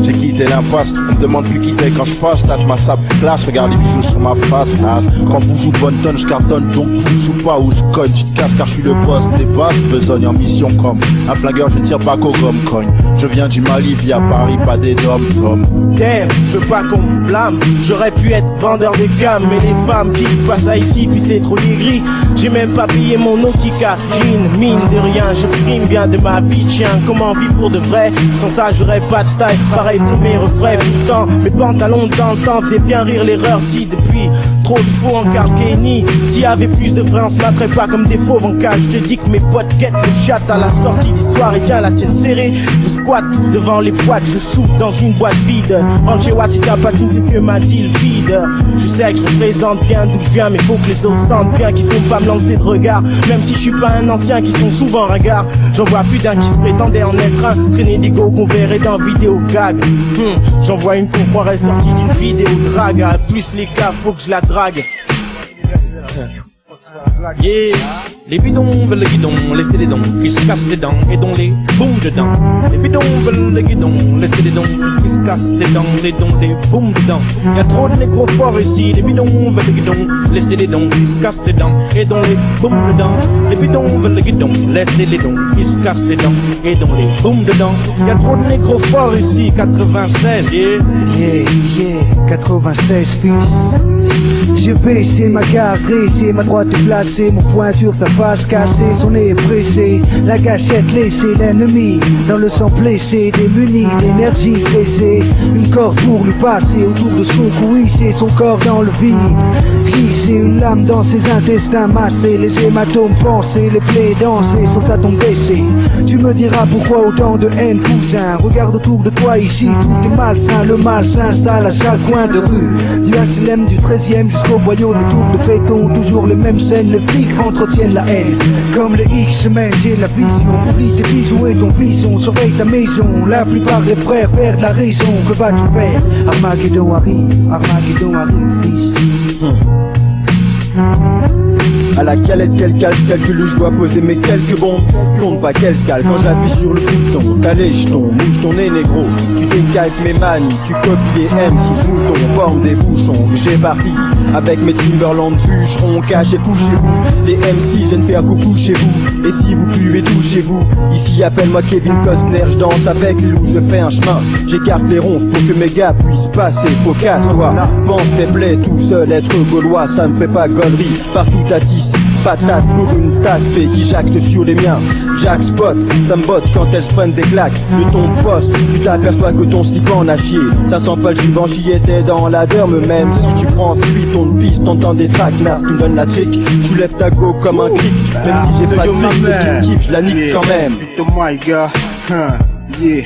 J'ai quitté l'impasse, on me demande plus quitter quand je passe, date ma sable classe, regarde les bijoux sur ma face, nage. Quand boujou bonne tonne, je cartonne, donc boujou pas où je cogne, tu te casses car je suis le boss des basses, besogne en mission comme un flingueur, je tire pas qu'au gomme cogne. Je viens du Mali via Paris, pas des dom-tom. Damn, je veux pas qu'on me blâme. J'aurais pu être vendeur de gamme, mais les femmes qui passent à ici, puis c'est trop aigri. J'ai même pas payé mon Nautica jean, mine de rien, je frime bien de ma vie de chien. Comment vivre pour de vrai? Sans ça j'aurais pas de style, pareil pour mes refrains. Pourtant, mes pantalons dans le temps faisaient bien rire l'erreur dit depuis. Trop de faux en Carl Kenny. S'il y avait plus de vrai, on se battrait pas comme des fauves en cage. Je te dis que mes potes guettent le chat à la sortie du soir et tiens la tienne serrée. Je squatte devant les boîtes, je souffle dans une boîte vide. Rentre chez Watt, si ta patine, c'est ce que m'a dit le vide. Je sais que je représente bien d'où je viens, mais faut que les autres sentent bien qu'il faut pas me lancer de regard. Même si je suis pas un ancien qui sont souvent ringards. J'en vois plus d'un qui se prétendait en être un. Traîner des go qu'on verrait dans vidéo gag. J'en vois une qu'on croirait sortie d'une vidéo drague. Plus les gars, faut que je la drague. Yeah, les bidons veulent le guidon, laissez les dons, qui se cassent les dents et dont les boum dedans. Les bidons veulent le guidon, laissez les dons, qui se cassent les dents, les dons, les boum dedans. Y'a trop de négros forts ici, les bidons veulent le guidon, laissez les dons, qui se cassent les dents et dont les boum dedans. Les bidons veulent le guidon, laissez les dons, qui se cassent les dents et dont les boum dedans. Y'a trop de négros forts ici, 96, yeah. Yeah, yeah, 96 fils. J'ai baissé ma garde, dressé ma droite placée, mon poing sur sa face cassée, son nez pressé, la gâchette laissée, l'ennemi dans le sang blessé, démuni d'énergie blessée, une corde pour lui passer autour de son cou, hisser son corps dans le vide, glisser une lame dans ses intestins massés, les hématomes pensés, les plaies dansées sur sa tombe baissée. Tu me diras pourquoi autant de haine, cousin. Regarde autour de toi ici, tout est malsain, le mal s'installe à chaque coin de rue, du HLM du 13e jusqu'au boyau des tours de béton, toujours les mêmes scènes, les flics entretiennent la haine. Comme les X-Men, j'ai la vision, oublie tes bisous et ton vision, surveille ta maison, la plupart des frères perdent la raison, que vas-tu faire? Armageddon arrive, fils. À la calette, quel calcul où je dois poser mes quelques bombes. Compte pas qu'elle scale quand j'appuie sur le bouton. T'as les jetons, mouche ton nez négro. Tu décalques mes manies, tu copies les M6 moutons. Forme des bouchons, j'ai parti avec mes Timberland bûcherons. Cachez, couchez-vous, les M6 viennent faire coucou chez vous. Et si vous puez tout chez vous, ici appelle-moi Kevin Costner. Je danse avec les loups, je fais un chemin. J'écarte les ronces pour que mes gars puissent passer. Faut casse-toi, pense tes plaies tout seul. Être gaulois, ça me fait pas gaulerie. Partout à tisse, patate pour une tasse P qui jacte sur les miens. Jack Spot, ça me botte quand elles se prennent des claques. De ton poste, tu t'aperçois que ton slip en a chié. Ça sent pas le Givenchy, était dans la derme. Même si tu prends fuite, ton piste, t'entends des traquenards qui me donnent la trick. Tu lèves ta go comme un cric. Même si j'ai pas de fric, c'est du kiff, je la nique quand même. Oh my god, yeah.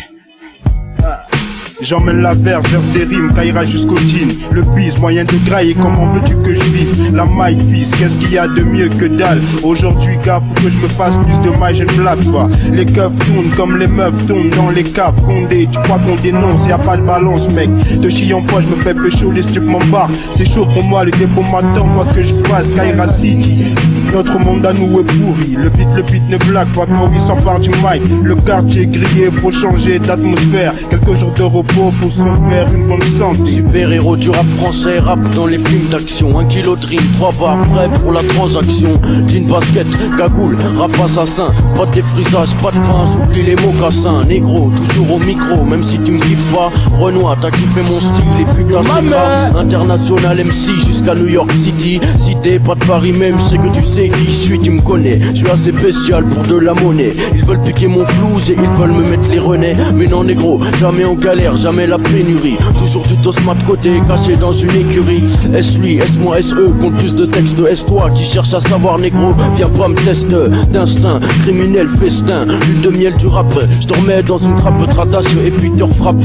J'emmène la verse des rimes, caillera jusqu'au jean. Le bise, moyen de grailler, comment veux-tu que je vive? La maille fils, qu'est-ce qu'il y a de mieux que dalle? Aujourd'hui gars, faut que je me fasse plus de maille, je ne blague pas. Les keufs tournent comme les meufs tournent dans les caves. Condé, tu crois qu'on dénonce, y a pas de balance mec. De chie en poids, je me fais pécho, les stupes m'embarquent. C'est chaud pour moi, le dépôt m'attend, quoi que je fasse, Kaira City. Notre monde à nous est pourri, le beat ne blague pas quand il s'empare du mic. Le quartier grillé, faut changer d'atmosphère. Quelques jours de repos pour se refaire une bonne santé. Super héros du rap français, rap dans les films d'action. 1 kilo de rime, 3 bars, prêt pour la transaction. Jean basket, cagoule, rap assassin. Pas de défrisage, pas de pince, oublie les mocassins. Négro, toujours au micro, même si tu me kiffes pas. Renoir, t'as kiffé mon style et putain c'est grave. International MC jusqu'à New York City. Si t'es pas de Paris même, c'est que tu sais qui je suis, tu me connais. Je suis assez spécial pour de la monnaie. Ils veulent piquer mon flouze et ils veulent me mettre les renais. Mais non négro, jamais en galère, jamais la pénurie. Toujours du tosma de côté, caché dans une écurie. S lui, S moi, SE, compte plus de textes. S toi qui cherche à savoir négro, viens pas me tester. D'instinct, criminel, festin, lune de miel du rap. Je te remets dans une trappe, tratage et puis te refrappe.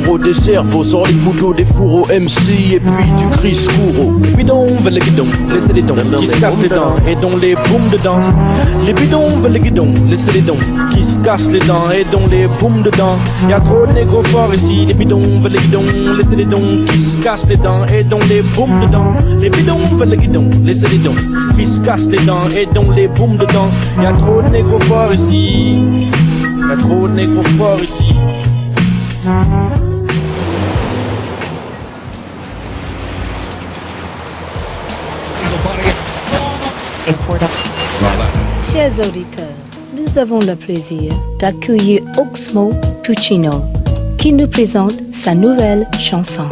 Pour au dessert, faut sort les couteaux des fourreaux MC et puis tu cries secours. Les bidons veulent les guidons, laissez les dons qui se cassent les dents et dont les boum dedans. Les bidons veulent les guidons, laissez les dons qui se cassent les dents et dont les boum dedans. Y'a trop de négros forts ici. Les bidons veulent les guidons, laissez les dons qui se cassent les dents et dont les boum dedans. Les bidons veulent les guidons, laissez les dons qui se cassent les dents et dont les boum dedans. Y'a trop de négros forts ici. Y'a trop de négros forts ici. Chers auditeurs, nous avons le plaisir d'accueillir Oxmo Puccino qui nous présente sa nouvelle chanson.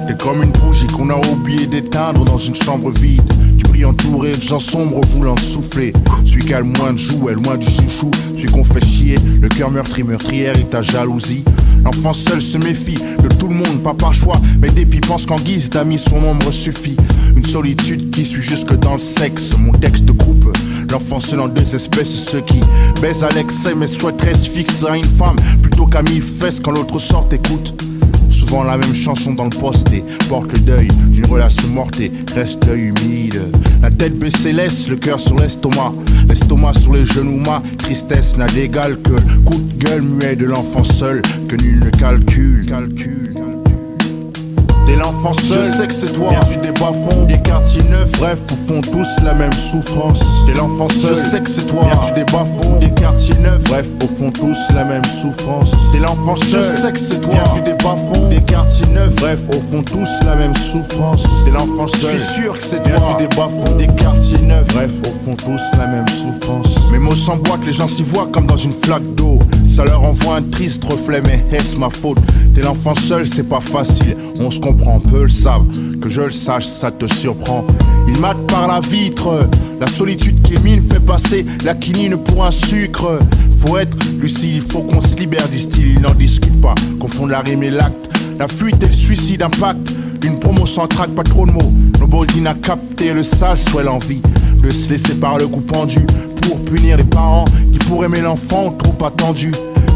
T'es comme une bougie qu'on a oublié d'éteindre dans une chambre vide. Tu brilles entouré de gens sombres voulant souffler. Celui qui a le moins de joues est loin du chouchou. Celui qu'on fait chier, le cœur meurtri, meurtrière et ta jalousie. L'enfant seul se méfie de tout le monde, pas par choix, mais dépit pense qu'en guise d'amis son ombre suffit. Une solitude qui suit jusque dans le sexe, mon texte coupe. L'enfant seul en deux espèces, ceux qui baisent à l'excès mais souhaiteraient se fixer à une femme plutôt qu'à mi-fesse quand l'autre sort écoute. Souvent la même chanson dans le poste et porte le deuil d'une relation morte et reste l'œil humide. La tête baissée laisse le cœur sur l'estomac, l'estomac sur les genoux, ma tristesse n'a d'égal que le coup de gueule muet de l'enfant seul que nul ne calcule. T'es l'enfant seul, je sais que c'est toi. Viens du débat fond, des quartiers neufs. Bref, au fond tous la même souffrance. T'es l'enfant seul, je sais que c'est toi. Viens du débat fond, des quartiers neufs. Bref, au fond tous la même souffrance. T'es l'enfant seul, je sais que c'est toi. Viens du débat fond, des quartiers neufs. Bref, au fond tous la même souffrance. T'es l'enfant seul, je suis sûr que c'est toi. Viens du débat fond, des quartiers neufs. Bref, au fond tous la même souffrance. Mes mots s'emboîtent, les gens s'y voient comme dans une flaque d'eau. Ça leur envoie un triste reflet, mais est-ce ma faute? T'es l'enfant seul, c'est pas facile. On se comprend, peu le savent. Que je le sache, ça te surprend. Il mate par la vitre. La solitude qui mine fait passer la quinine pour un sucre. Faut être lucide, il faut qu'on se libère, disent-ils. Ils n'en discutent pas, confondent la rime et l'acte. La fuite et le suicide impact. Une promo sans trac, pas trop de mots. Noboldine a capté le sale, soit l'envie de se laisser par le coup pendu pour punir les parents qui pour aimer l'enfant trop attendu.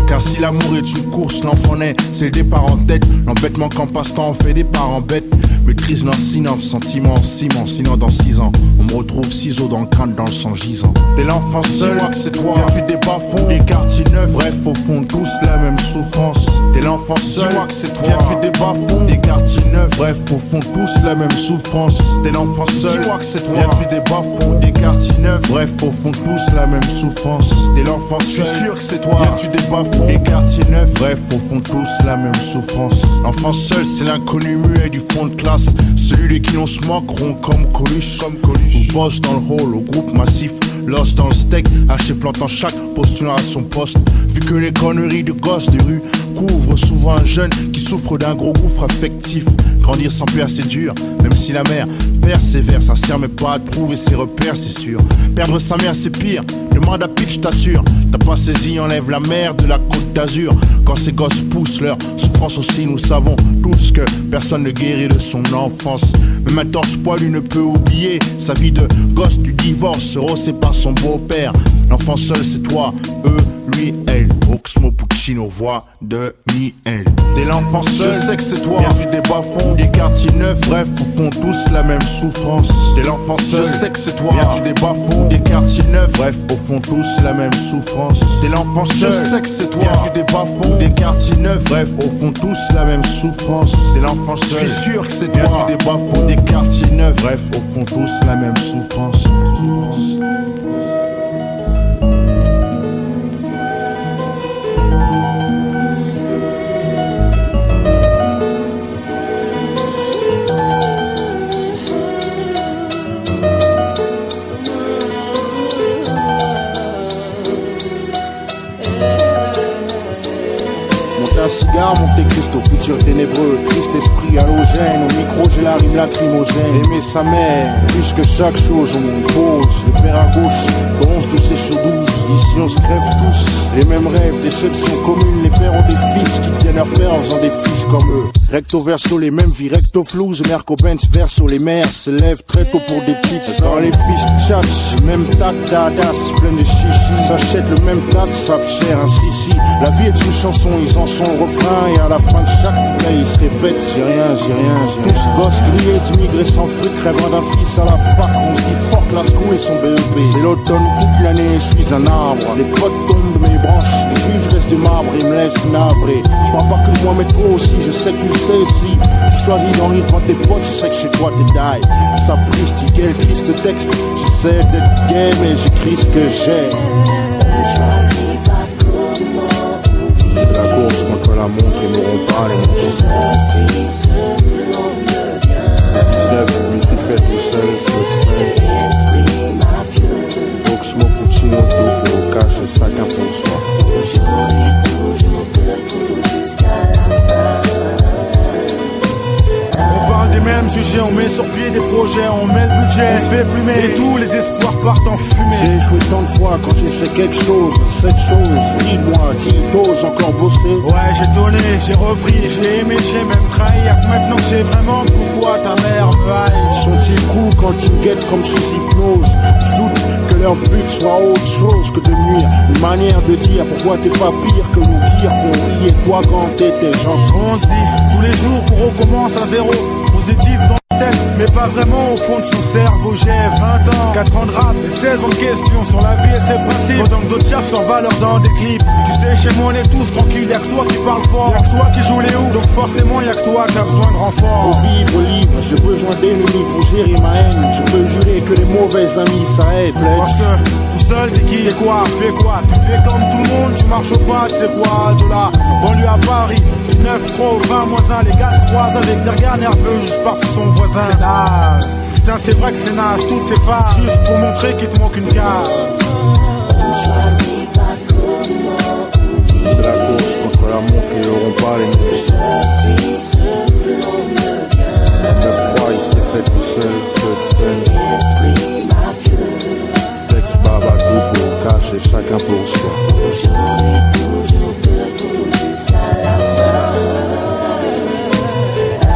Car si l'amour est une course, l'enfant naît, c'est le départ en tête. L'embêtement qu'en passe-temps on fait des parents bêtes. Maîtrise lancinant, sentiment, ciment. Sinon dans 6 ans, on me retrouve ciseaux dans le crâne, dans le sang gisant. T'es l'enfant seul, dis-moi que c'est toi. Viens du débat fond, des quartiers neufs. Bref, au fond tous la même souffrance. T'es l'enfant seul, dis-moi que c'est toi. Viens du débat fond, des quartiers neufs. Bref, au fond tous la même souffrance. T'es l'enfant seul, dis-moi que c'est toi. Viens du débat fond, des quartiers neufs. Bref, au fond tous la même souffrance. T'es l'enfant seul, je suis sûr que c'est toi. Viens du débat fond, des quartiers neufs. Bref, au fond tous la même souffrance. L'enfant seul, c'est l'inconnu muet du fond de classe. Celui de qui on se moque rond comme Coluche. Ou bosse dans le hall au groupe massif. Lost dans le steak, haché plantant chaque postulant à son poste. Vu que les conneries de gosses de rue couvrent souvent un jeune qui souffre d'un gros gouffre affectif. Grandir sans père c'est dur, même si la mère persévère, sincère mais pas à trouver ses repères c'est sûr. Perdre sa mère c'est pire, demande à Pitch t'assure. T'as pas saisi, enlève la mer de la Côte d'Azur. Quand ces gosses poussent leur souffrance aussi, nous savons tous que personne ne guérit de son enfance. Même un torse poilu ne peut oublier sa vie de gosse du divorce, rossé par son beau-père. L'enfant seul c'est toi, eux, lui, elle. Oxmo Puccino, voix de Miel. Dès l'enfant seul, je sais que c'est toi. Viens des bas-fonds, des quartiers neufs. Bref, au fond tous la même souffrance. Dès l'enfant seul, je sais que c'est toi. Viens des bas-fonds, des quartiers neufs. Bref, au fond tous la même souffrance. Dès l'enfant seul, je sais que c'est toi. Viens des bas-fonds, des quartiers neufs. Bref, au fond tous la même souffrance. Dès l'enfant seul, je suis sûr que c'est toi. Viens des bas-fonds, des quartiers neufs. Bref, au fond tous la même souffrance. Un cigare, Monte Cristo, futur ténébreux, triste esprit halogène, au micro j'ai la rime lacrymogène. Aimer sa mère, plus que chaque chose, on pose, le père à gauche, bronze toussé sur 12, ici on se crève tous, les mêmes rêves, déceptions communes, les pères ont des fils qui deviennent leurs pères en faisant des fils comme eux. Recto verso, les mêmes vies, recto flouze, Merco Benz verso, les mères se lèvent très tôt pour des petites. Dans les fils tchatch, même tac dadas, plein de chichis, s'achètent le même tas de sap cher, ainsi si. La vie est une chanson, ils en sont le refrain, et à la fin de chaque couplet, ils se répètent, j'ai rien. Tous gosses grillés, d'immigrés sans fric, rêvant d'un fils à la fac, on se dit fort la school et son BEP. C'est l'automne toute l'année, je suis un arbre, les potes tombent de mes branches, les juges restent de marbre, ils me laissent navré. Je parle pas que de moi, mais toi aussi, je sais que tu le sais si tu choisis d'en rire devant tes potes, je sais que chez toi t'es die. Sapristi, quel triste texte, j'essaie d'être gay mais j'écris ce que j'ai. On ne choisit pas comment on vit. La course contre la montre, ils n'auront pas les motos. Je suis ce que l'on devient. 19, une fille fait tout seul, je peux te faire. Esprit mafieux. Oxmo Puccino, Topo, cache chacun pour soi. Aujourd'hui, toujours debout jusqu'à la fin. On parle des mêmes sujets, on met sur pied des projets, on met le budget, on se fait plumer et tous les espoirs partent en fumée. J'ai échoué tant de fois quand j'essaie quelque chose, cette chose, dis-moi, t'oses encore bosser. Ouais, j'ai donné, j'ai repris, j'ai aimé, j'ai même trahi. Maintenant que j'ai vraiment pourquoi ta mère me haït. Sont-ils cool quand ils me guettent comme sous hypnose? Je doute que leur but soit autre chose que de nuire. Une manière de dire pourquoi t'es pas pire que nous dire qu'on riait toi quand t'étais gentil. On se dit tous les jours qu'on recommence à zéro. Positif dans la tête, mais pas vraiment au fond de son cerveau. J'ai 20 ans, 4 ans de rap et 16 ans de questions sur la vie et ses principes. Pendant que d'autres cherchent leur valeur dans des clips. Tu sais, chez moi on est tous tranquilles, y'a que toi qui parle fort, y'a que toi qui joue les oufs. Donc forcément y'a que toi qui a besoin de renfort. Pour vivre libre, j'ai besoin d'ennemis pour gérer ma haine. Je peux jurer que les mauvais amis ça aide. Parce que tout seul t'es qui et quoi, fais quoi? Tu fais comme tout le monde, tu marches pas, tu sais quoi? De là, banlieue à Paris, 9 trop 20 moins 1, les gars se croisent avec des regards nerveux juste parce qu'ils sont voisins. C'est naze, putain c'est vrai que c'est naze, toutes ces phases, juste pour montrer qu'il te manque une case. On choisit pas comment on vit. C'est la course contre la montre, ils n'auront pas les mots. Je suis ce que l'on devient. 9-3, il s'est fait tout seul, peu de fun. Esprit mafieux. Texte baba, double, cache et chacun pour soi. Aujourd'hui, toujours debout jusqu'à la fin.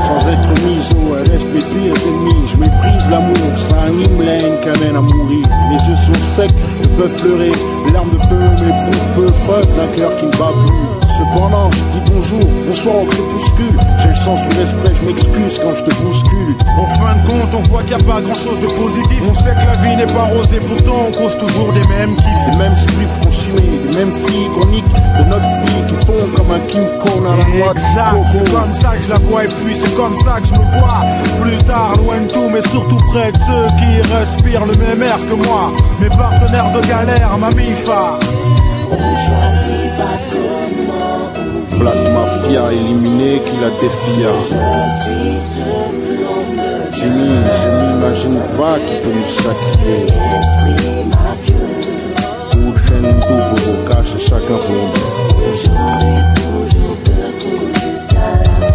Sans être miso, elle reste mes pires ennemis. Je méprise l'amour, ça anime la haine qu'amène à mourir. Mes yeux sont secs, ne peuvent pleurer. Les larmes de feu m'éprouvent peu, preuve d'un cœur qui ne bat plus. Cependant, je dis bonjour, bonsoir au crépuscule. J'ai le sens du respect, je m'excuse quand je te bouscule. En fin de compte, on voit qu'il n'y a pas grand chose de positif. On sait que la vie n'est pas rose et pourtant on cause toujours des mêmes kiffs. Les mêmes spliffs consumés, les mêmes filles qu'on nique de notre vie qui font comme un King Kong à la noix de coco. C'est comme ça que je la vois et puis c'est comme ça que je me vois. Plus tard, loin de tout, mais surtout près de ceux qui respirent le même air que moi. Mes partenaires de galère, ma mifa. On choisit pas comment on vit. Black Mafia éliminé qui la défia. Je suis ce que l'on devient. Jimmy, je m'imagine pas qui peut nous châtier. Esprit mafieux. Prochaine double, cache chacun pour nous. Aujourd'hui, toujours debout jusqu'à la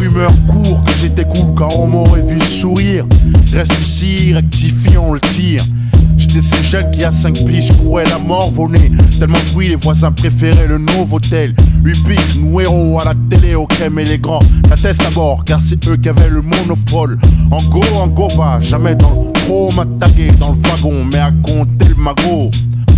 rumeurs courent que j'étais cool car on m'aurait vu sourire. Reste ici, rectifions le tir. J'étais ce jeune qui a 5 piges courait la mort volée. Tellement que oui, les voisins préféraient le Novotel. 8 piges, nous héros à la télé, ok, mais les grands l'attestent d'abord, car c'est eux qui avaient le monopole. En go va, jamais dans le pro m'attaquer dans le wagon, mais à compter le magot.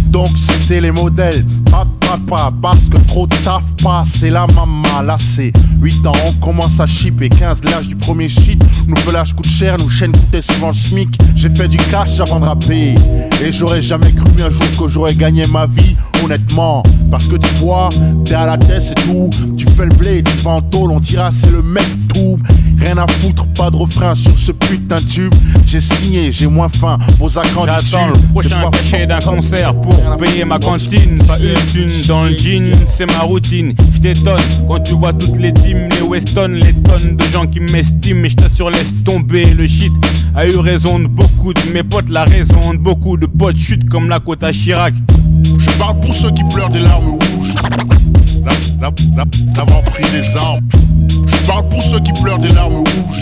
Donc c'était les modèles, pas de papa, parce que trop de taf passe, c'est la maman, là c'est 8 ans, on commence à chipper, 15 l'âge du premier shit, nous pelage coûte cher, nos chaînes coûtaient souvent le SMIC, j'ai fait du cash avant de rapper, et j'aurais jamais cru un jour que j'aurais gagné ma vie, honnêtement, parce que tu vois, t'es à la tête c'est tout, tu fais le blé, tu vas en tôle, on dira c'est le mec tout, rien à foutre, pas de refrain sur ce putain de tube, j'ai signé, j'ai moins faim, aux accords du j'attends le prochain cachet d'un concert pour payer ma cantine, pas une thune dans le jean, c'est ma routine. J't'étonne quand tu vois toutes les teams, les Weston, les tonnes de gens qui m'estiment. Et j't'assure laisse tomber, le shit a eu raison de beaucoup de mes potes, la raison de beaucoup de potes chute comme la côte à Chirac. Je parle pour ceux qui pleurent des larmes rouges, d'avoir pris des armes. Je parle pour ceux qui pleurent des larmes rouges,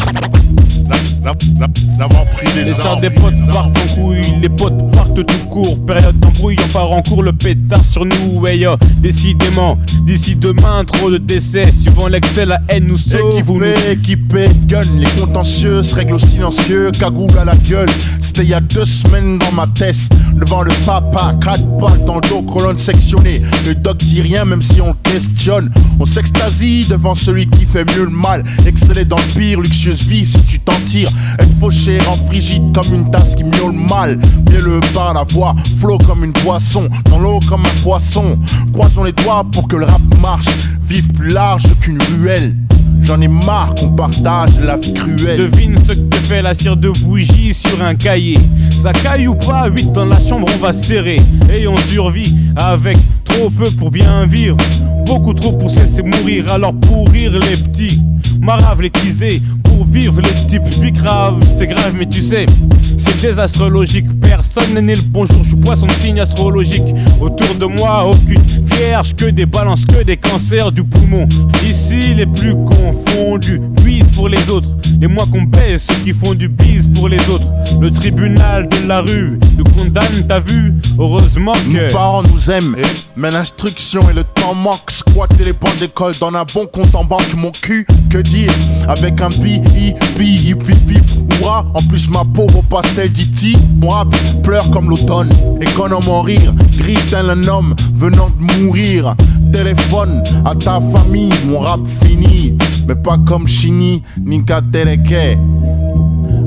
d'avoir pris des armes. Les sœurs des potes partent en couille, les potes partent tout court. Période d'embrouille, on part en cours, le pétard sur nous. Hey yo, décidément, d'ici demain, trop de décès. Suivant l'excès, la haine nous sauve. Équipé, gun, les contentieux se règlent au silencieux, cagoule à la gueule. C'était il y a 2 semaines dans ma tête, devant le papa, 4 balles dans le dos, colonne sectionnée. Le doc dit rien même si on le questionne. On s'extasie devant celui qui fait mieux le mal. Exceller dans le pire, luxueuse vie si tu t'en tires. Être fauché, rend frigide comme une tasse qui miaule mal. Mieux le par la voix, flot comme une boisson, dans l'eau comme un poisson. Croisons les doigts pour que le rap marche. Vive plus large qu'une ruelle. J'en ai marre qu'on partage la vie cruelle. Devine ce que te fait la cire de bougie sur un cahier. Ça caille ou pas, 8 dans la chambre on va serrer. Et on survit avec trop peu pour bien vivre, beaucoup trop pour se laisser mourir. Alors pour rire les petits, marave les teasés, pour vivre les petits publics graves. C'est grave mais tu sais, c'est désastre logique. Personne n'est né le bonjour, je suis poisson de signe astrologique. Autour de moi aucune vierge, que des balances, que des cancers du poumon. Ici les plus confondus puissent pour les autres, les moins qu'on baise, ceux qui font du bise pour les autres. Le tribunal de la rue nous condamne, t'as vu? Heureusement que nos parents nous aiment, mais l'instruction et le temps manquent. Squatter les bancs d'école, dans un bon compte en banque. Mon cul, que dire? Avec un ouah. En plus ma peau vaut pas celle d'E.T. Mon rap pleure comme l'automne, économe en rire. Gris tel un homme venant de mourir. Téléphone à ta famille, mon rap fini. Mais pas comme Chini, Ninka Teleke.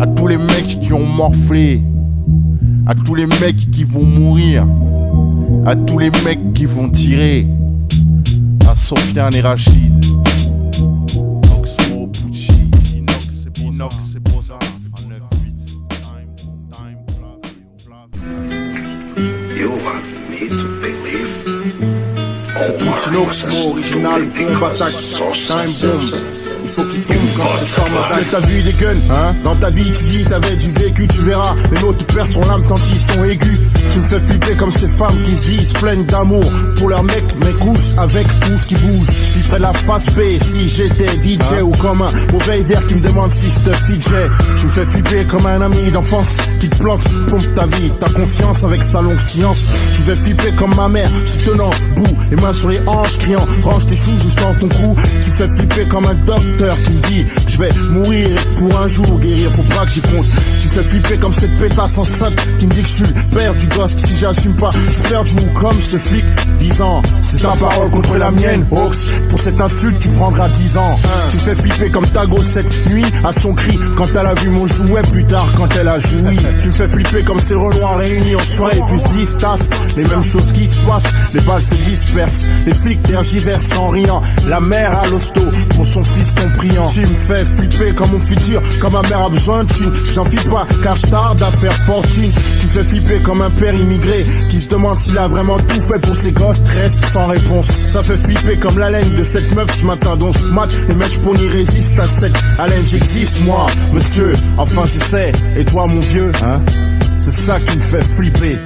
À tous les mecs qui ont morflé, à tous les mecs qui vont mourir, à tous les mecs qui vont tirer, à Sofiane et Rachid, Oxmo, Pucci, Inox et Boza, en 9-8. C'est Pucci, Oxmo, original, bombe attaque, time bomb. Il faut qu'il tombe quand je te sors ma salle. T'as vu des guns, hein? Dans ta vie tu dis t'avais du vécu, tu verras. Les mots te perdent son âme tant ils sont aigus. Tu me fais flipper comme ces femmes qui se disent pleines d'amour pour leurs mecs, mais coussent avec tout ce qui bouge. Je suis près de la face B si j'étais DJ ou comme un mauvais hiver qui me demande si je te fidget. Tu me fais flipper comme un ami d'enfance qui te plante, pompe ta vie, ta confiance avec sa longue science. Tu me fais flipper comme ma mère, se tenant bout, les mains sur les hanches, criant range tes choses juste dans ton cou. Tu me fais flipper comme un docteur qui me dit je vais mourir pour un jour guérir, faut pas que j'y compte. Tu me fais flipper comme cette pétasse enceinte qui me dit que je suis le père du gosse, que si j'assume pas je perds du comme ce flic. 10 ans, c'est ta parole contre la mienne, Ox. Pour cette insulte tu prendras 10 ans. Tu me fais flipper comme ta gosse cette nuit à son cri quand elle a vu mon jouet, plus tard quand elle a joui. Tu me fais flipper comme ces renoirs réunis en soirée, puis se disent tassent les mêmes choses qui se passent, les balles se dispersent, les flics tergiversent en riant, la mère à l'hosto pour son fils priant. Tu me fais flipper comme mon futur, comme ma mère a besoin de thunes. J'en file pas car je tarde à faire fortune. Tu me fais flipper comme un père immigré qui se demande s'il a vraiment tout fait pour ses gosses, reste sans réponse. Ça fait flipper comme la laine de cette meuf ce matin dont je mate les mèches pour n'y résiste à cette haleine. J'existe moi, monsieur, enfin j'essaie. Et toi mon vieux, hein? C'est ça qui me fait flipper.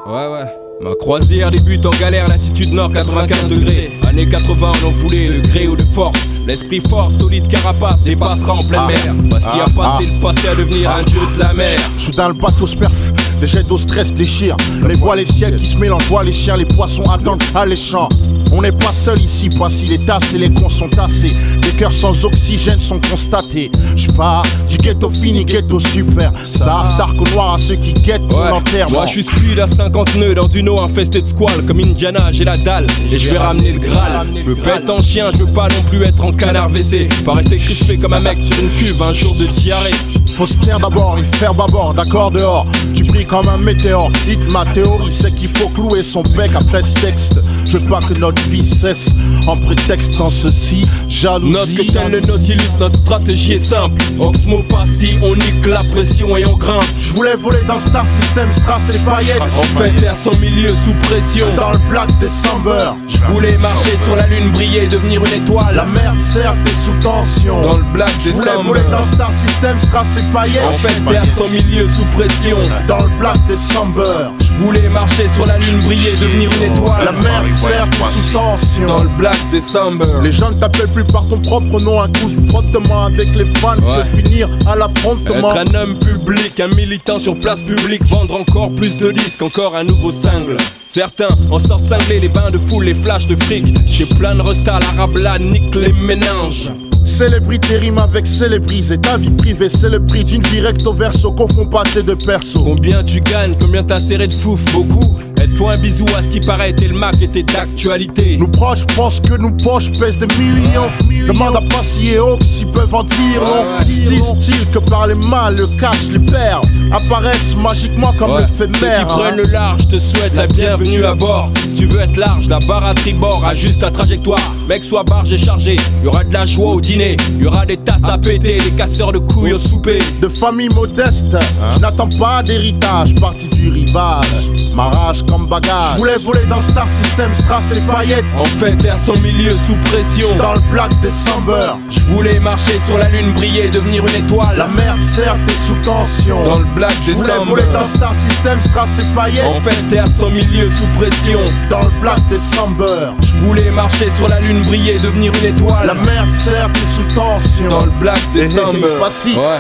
Ouais. Ma croisière débute en galère, latitude nord 95 degrés. Années 80 on en voulait le gré ou de force. L'esprit fort, solide carapace, dépassera en pleine mer. Voici à passer le passé à devenir un dieu de la mer. Soudain le bateau se perd, les jets d'eau stress déchirent. Les voiles et le ciel qui se mélangent, voient les chiens, les poissons attendent alléchants. On n'est pas seul ici, voici les tasses et les cons sont tassés. Des cœurs sans oxygène sont constatés. J'pars du ghetto fini, ghetto super. Star qu'au noir à ceux qui guettent mon enterrement. Moi je suis speed à 50 nœuds dans une eau infestée de squales. Comme Indiana, j'ai la dalle et je vais ramener le Graal. Je veux pas être en chien, je veux pas non plus être en canard WC. Pas rester crispé comme un mec sur une cuve un jour de diarrhée. Faut se taire d'abord, il faire bâbord, d'accord dehors. Tu brilles comme un météore. Hit ma théorie, c'est qu'il faut clouer son bec après ce texte. Je veux pas que notre vie cesse en prétextant ceci, jalousie. Notre que tel le Nautilus, notre stratégie est simple. Oxmo passi, on nique la pression et on grimpe. Je voulais voler dans Star System, strass et paillettes. En fait, t'es à son milieu sous pression. Dans le Black December, je voulais marcher sur la lune, briller, devenir une étoile. La merde certes est sous tension. Dans le Black December, je voulais voler dans Star System, strass et paillettes. En fait, t'es à son milieu sous pression. Dans le Black December, je voulais marcher sur la lune, briller, devenir une étoile. La merde certes est sous tension. Dans le Black December, les gens ne t'appellent plus par ton propre nom. Un coup de frottement avec les fans peut finir à l'affrontement. Être un homme public, un militant sur place publique. Vendre encore plus de disques, encore un nouveau single. Certains en sortent cinglés, les bains de foule, les flashs de fric. J'ai plein de restas, l'arabla nique les méninges. Célébrité rime avec célébrise. Et ta vie privée c'est le prix d'une vie recto verso. Confond pas tes deux persos. Combien tu gagnes, combien t'as serré de fouf? Beaucoup. Elle faut un bisou à ce qui paraît, tel Mac était d'actualité. Nous proches pensent que nos poches pèsent des millions. Demande à Passy et Hawks s'ils peuvent en dire non. Style que par les mains, le cash, les perles apparaissent magiquement comme éphémères. Ceux qui prennent le large te souhaitent la bienvenue à bord. Si tu veux être large, la barre à tribord, ajuste ta trajectoire. Mec, sois barge et chargé, y'aura de la joie au dîner. Y'aura des tasses à péter, des casseurs de couilles au souper. De famille modeste, je n'attends pas d'héritage. Parti du rivage, ma rage comme bagage. Je voulais voler dans Star System, strass et paillettes. En fait, t'es à son milieu sous pression. Dans le Black December, je voulais marcher sur la lune, briller, devenir une étoile. La merde certes est sous tension. Dans le Black December, je voulais voler dans Star System, strass et paillettes. En fait, t'es à son milieu sous pression. Dans le Black December, je voulais marcher sur la lune, briller, devenir une étoile. La merde certes est sous tension. Dans le Black December,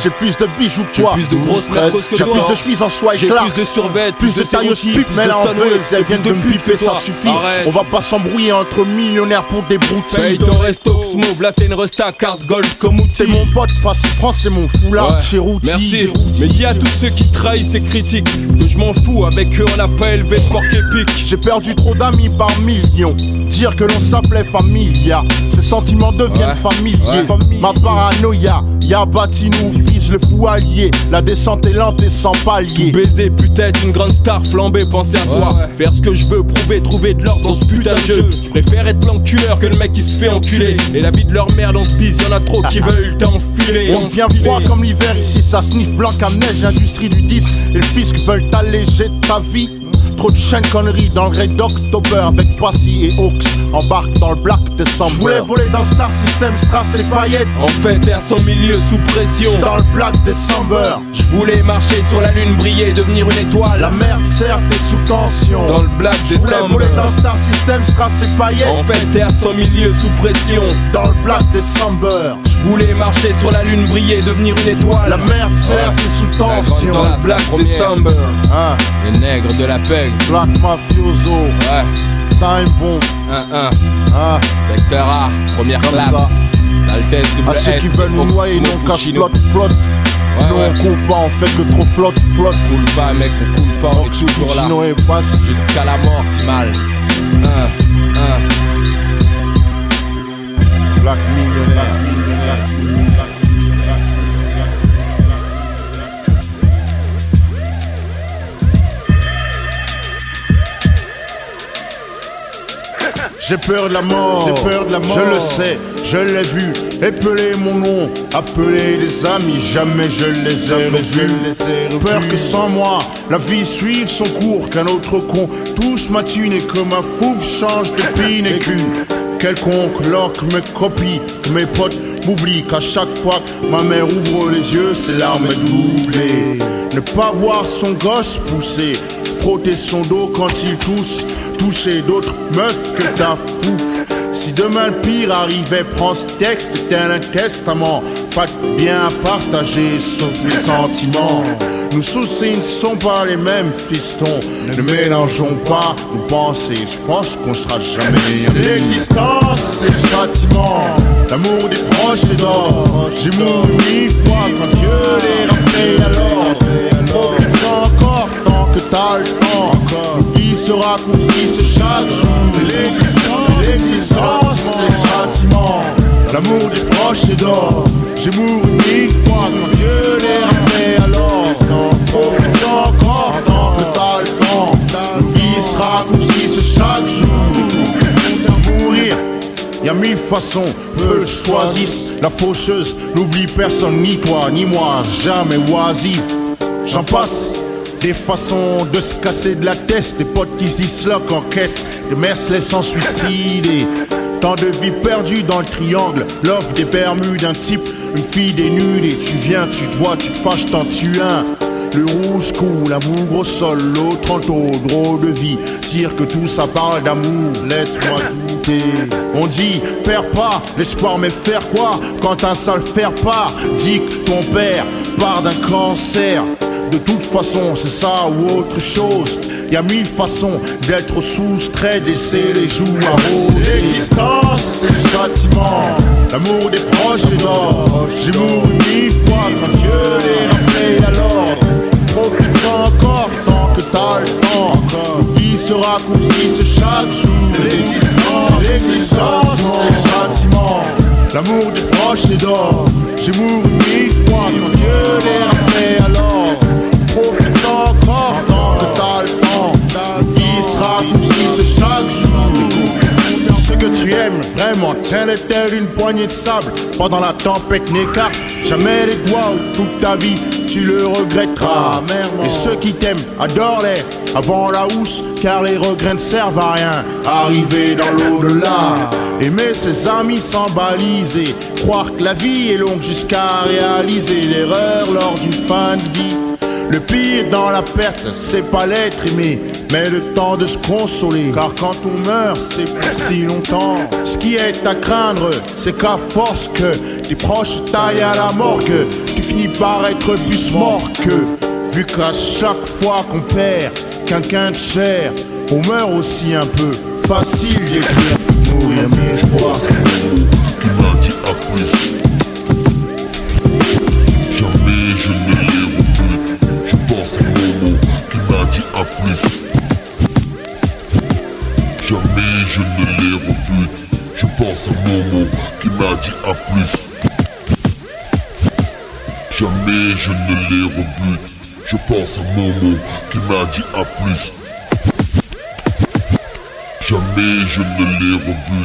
j'ai plus de bijoux que toi. J'ai plus de grosses mercos que toi. J'ai plus de chemises en soie et j'ai plus de survêtements, plus de taille pipe, mais là en veut, elles viennent de me piper, ça suffit. On va pas s'embrouiller entre millionnaires pour des broutilles. Paye ton resto, Xmo, là t'es une resta, carte gold comme outil. C'est mon pote, passe, prends, c'est mon foulard, chez Routy. Merci, mais dis à tous ceux qui trahissent et critiquent que je m'en fous, avec eux on n'a pas élevé de porc épique. J'ai perdu trop d'amis par millions. Dire que l'on s'appelait familia, ces sentiments deviennent familiers. Ma paranoïa, y'a bâti nous fils le fou allié. La descente est lente et sans palier. Tout baiser, peut-être une grande star flambée, penser à soi. Faire ce que je veux, prouver, trouver de l'or dans ce putain de jeu. Je préfère être l'enculeur que le mec qui se fait enculer. Et la vie de leur mère dans ce bise, y'en a trop qui veulent t'enfiler. On devient froid comme l'hiver ici, ça sniffe blanc à neige. L'industrie du disque et le fisc veulent alléger ta vie. Trop de chaînes conneries dans le Red October avec Passy et Hawks. Embarque dans le Black December. Je voulais voler dans Star System, strass et paillettes. En fait, t'es à son milieu sous pression. Dans le Black December, je voulais marcher sur la lune, briller, devenir une étoile. La merde certes est sous tension. Dans le Black December, je voulais voler dans Star System, strass et paillettes. En fait, t'es à son milieu sous pression. Dans le Black December, je voulais marcher sur la lune, briller, devenir une étoile. La merde certes est sous tension. Dans le Black December, les nègres de la peg. Black Mafioso, Time Bomb, Secteur A, première classe. L'Altesse WS, à ceux qui veulent nous noyer, non casse plot. Nous on coule pas, on fait que trop flotte. Coule pas mec, on coule pas, on est toujours là. Jusqu'à la mort, Timal. Black millionnaire. J'ai peur de la mort, je le sais, je l'ai vu, épeler mon nom, appeler des amis, jamais je les ai revus. Peur que sans moi, la vie suive son cours, qu'un autre con touche ma thune et que ma fouf change de pine et qu'une quelconque loque me copie, que mes potes m'oublient, qu'à chaque fois que ma mère ouvre les yeux, ses larmes doublées. Ne pas voir son gosse pousser, frotter son dos quand il tousse, toucher d'autres meufs que ta fouf. Si demain le pire arrivait, prends ce texte tel un testament. Pas de bien partager sauf les sentiments. Nos soucis ne sont pas les mêmes, fiston. Ne mélangeons pas nos pensées, je pense qu'on sera jamais meilleurs. L'existence, c'est le châtiment. L'amour des proches est d'or. J'ai mouru 1000 fois quand Dieu les rappelait à l'ordre. Profite-en encore tant que t'as le temps. Nos vies se raccourcissent chaque jour. L'existence, c'est le châtiment. L'amour des proches est d'or. J'ai mouru 1000 fois quand Dieu les rappelait à l'ordre. Profite-en encore tant que t'as le temps. Nos vies se raccourcissent chaque jour. Mourir, y'a 1000 façons, peu le choisissent. La faucheuse n'oublie personne, ni toi, ni moi, jamais oisive. J'en passe, des façons de se casser de la tête. Des potes qui se disloquent en caisse, des mères se laissant suicider. Tant de vies perdues dans le triangle. L'offre des Bermudes, un type, une fille dénudée. Tu viens, tu te vois, tu te fâches, t'en tues un. Le rouge coule, un bougre au sol, l'autre en taux, drôle de vie. Dire que tout ça parle d'amour, laisse-moi douter. On dit, perds pas l'espoir, mais faire quoi quand un sale faire part? Dis que ton père part d'un cancer. De toute façon, c'est ça ou autre chose. Y'a 1000 façons d'être soustrait, d'essayer les joues à rose. L'existence, c'est le châtiment. L'amour des proches est d'or. J'ai mouru 1000 fois quand Dieu les rappelait à l'ordre. Profite-en encore tant que t'as le temps. Nos vies se raccourcissent chaque jour. L'existence, c'est le châtiment. L'amour des proches est d'or. J'ai mouru 1000 fois quand Dieu les rappelait à l'ordre. Profite-en encore tant que t'as le temps. Nos vies se raccourcissent chaque jour. Ce que tu aimes vraiment, tiens-les tel une poignée de sable. Pendant la tempête n'écarte jamais les doigts où toute ta vie tu le regretteras. Et ceux qui t'aiment, adore-les avant la housse, car les regrets ne servent à rien. Arriver dans l'au-delà, aimer ses amis sans baliser, croire que la vie est longue jusqu'à réaliser l'erreur lors d'une fin de vie. Le pire dans la perte, c'est pas l'être aimé, mais le temps de se consoler. Car quand on meurt, c'est pour si longtemps. Ce qui est à craindre, c'est qu'à force que tes proches taillent à la morgue, tu finis par être plus mort que. Vu qu'à chaque fois qu'on perd quelqu'un de cher, on meurt aussi un peu. Facile d'écrire, mourir 1000 fois. Tu m'as dit à plus. Jamais je ne l'ai revu. Je pense à Momo qui m'a dit à plus. Jamais je ne l'ai revu. Je pense à Momo qui m'a dit à plus. Jamais je ne l'ai revu. Je pense à Momo qui m'a dit à plus. Jamais je ne l'ai revu.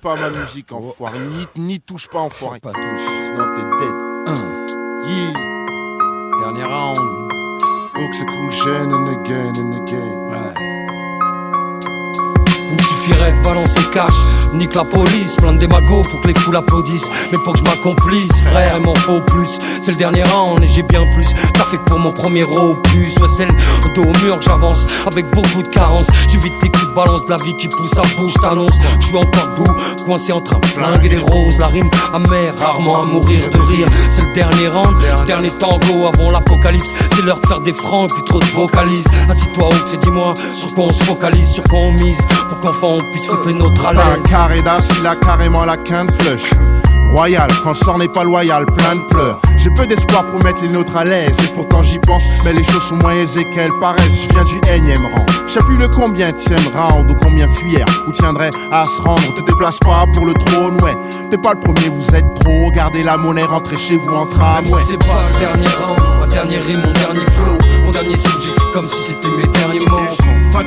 Pas ma musique, enfoiré. Ni touche pas, enfoiré. Pas touche. Sinon t'es dead. Yeah. Dernier round. Execution and again and again. Ouais. Il me suffirait de balancer cash, nique la police, plein de démagos pour que les foules applaudissent. Mais pour que je m'accomplisse, frère, il m'en faut plus. C'est le dernier round et j'ai bien plus. T'as fait que pour mon premier opus. Ouais, c'est le dos au mur que j'avance, avec beaucoup de carences. J'évite les coups de balance de la vie qui pousse à bouche. T'annonce, je suis encore debout, coincé entre un flingue et des roses. La rime amère, rarement à mourir de rire. C'est le dernier round, dernier tango avant l'apocalypse. C'est l'heure de faire des francs et plus trop de vocalises. Assis-toi Ox et dis-moi sur quoi on se focalise, sur quoi on mise, pour qu'enfin on puisse foutre les nôtres à l'aise. Un carré d'as, il a carrément la quinte flush. Royal, quand le sort n'est pas loyal, plein de pleurs. J'ai peu d'espoir pour mettre les nôtres à l'aise, et pourtant j'y pense, mais les choses sont moins aisées qu'elles paraissent. Je viens du énième rang, je sais plus le combien tième round ou combien fuir, ou tiendrait à se rendre. Te déplace pas pour le trône, ouais. T'es pas le premier, vous êtes trop. Gardez la monnaie, rentrez chez vous en tram, ouais. C'est pas le dernier round, ma dernière rime, mon dernier flow, mon dernier souffle, j'écris comme si c'était mes derniers mots. Ils sont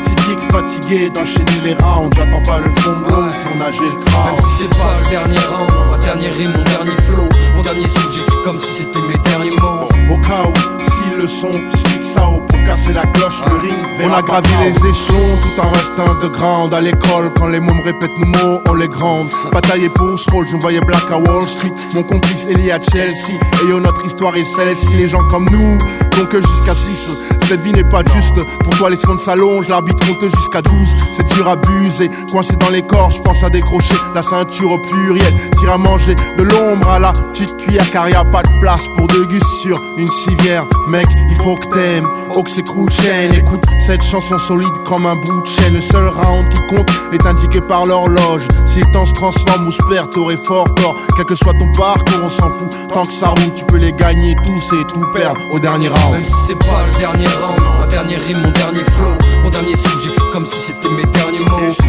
fatigués d'enchaîner les rounds. J'attends pas le fond de l'eau pour nager le crâne. Même si c'est pas le dernier round, ma dernière rime, mon dernier flow, mon dernier souffle, j'écris comme si c'était mes derniers mots. Au cas où, s'ils le sont, j'kick ça haut pour casser la cloche, le ring. On a gravi les échelons tout en restant de grande. À l'école, quand les mômes répètent nos mots, on les gronde. Batailler pour ce rôle, je me voyais Black à Wall Street. Mon complice Eli à Chelsea. Et yo, notre histoire est celle-ci. Les gens comme nous, donc jusqu'à 6. Cette vie n'est pas juste. Pour toi, les secondes s'allongent, l'arbitre compte jusqu'à 12. C'est dur à abuser, coincé dans les corps, je pense à décrocher la ceinture au pluriel. Tire à manger de l'ombre à la petite cuillère, car y a pas de place pour deux gus sur une civière. Mec, il faut que t'aimes, oh que c'est cool chaîne. Écoute cette chanson solide comme un bout de chaîne. Le seul round qui compte est indiqué par l'horloge. Si le temps se transforme ou se perd, t'aurais fort tort. Quel que soit ton parcours, on s'en fout. Tant que ça roule, tu peux les gagner tous et tout perdre au dernier round. Même si c'est pas le dernier round, ma dernière rime, mon dernier flow, mon dernier souffle, j'écris comme si c'était mes derniers mots. Ils sont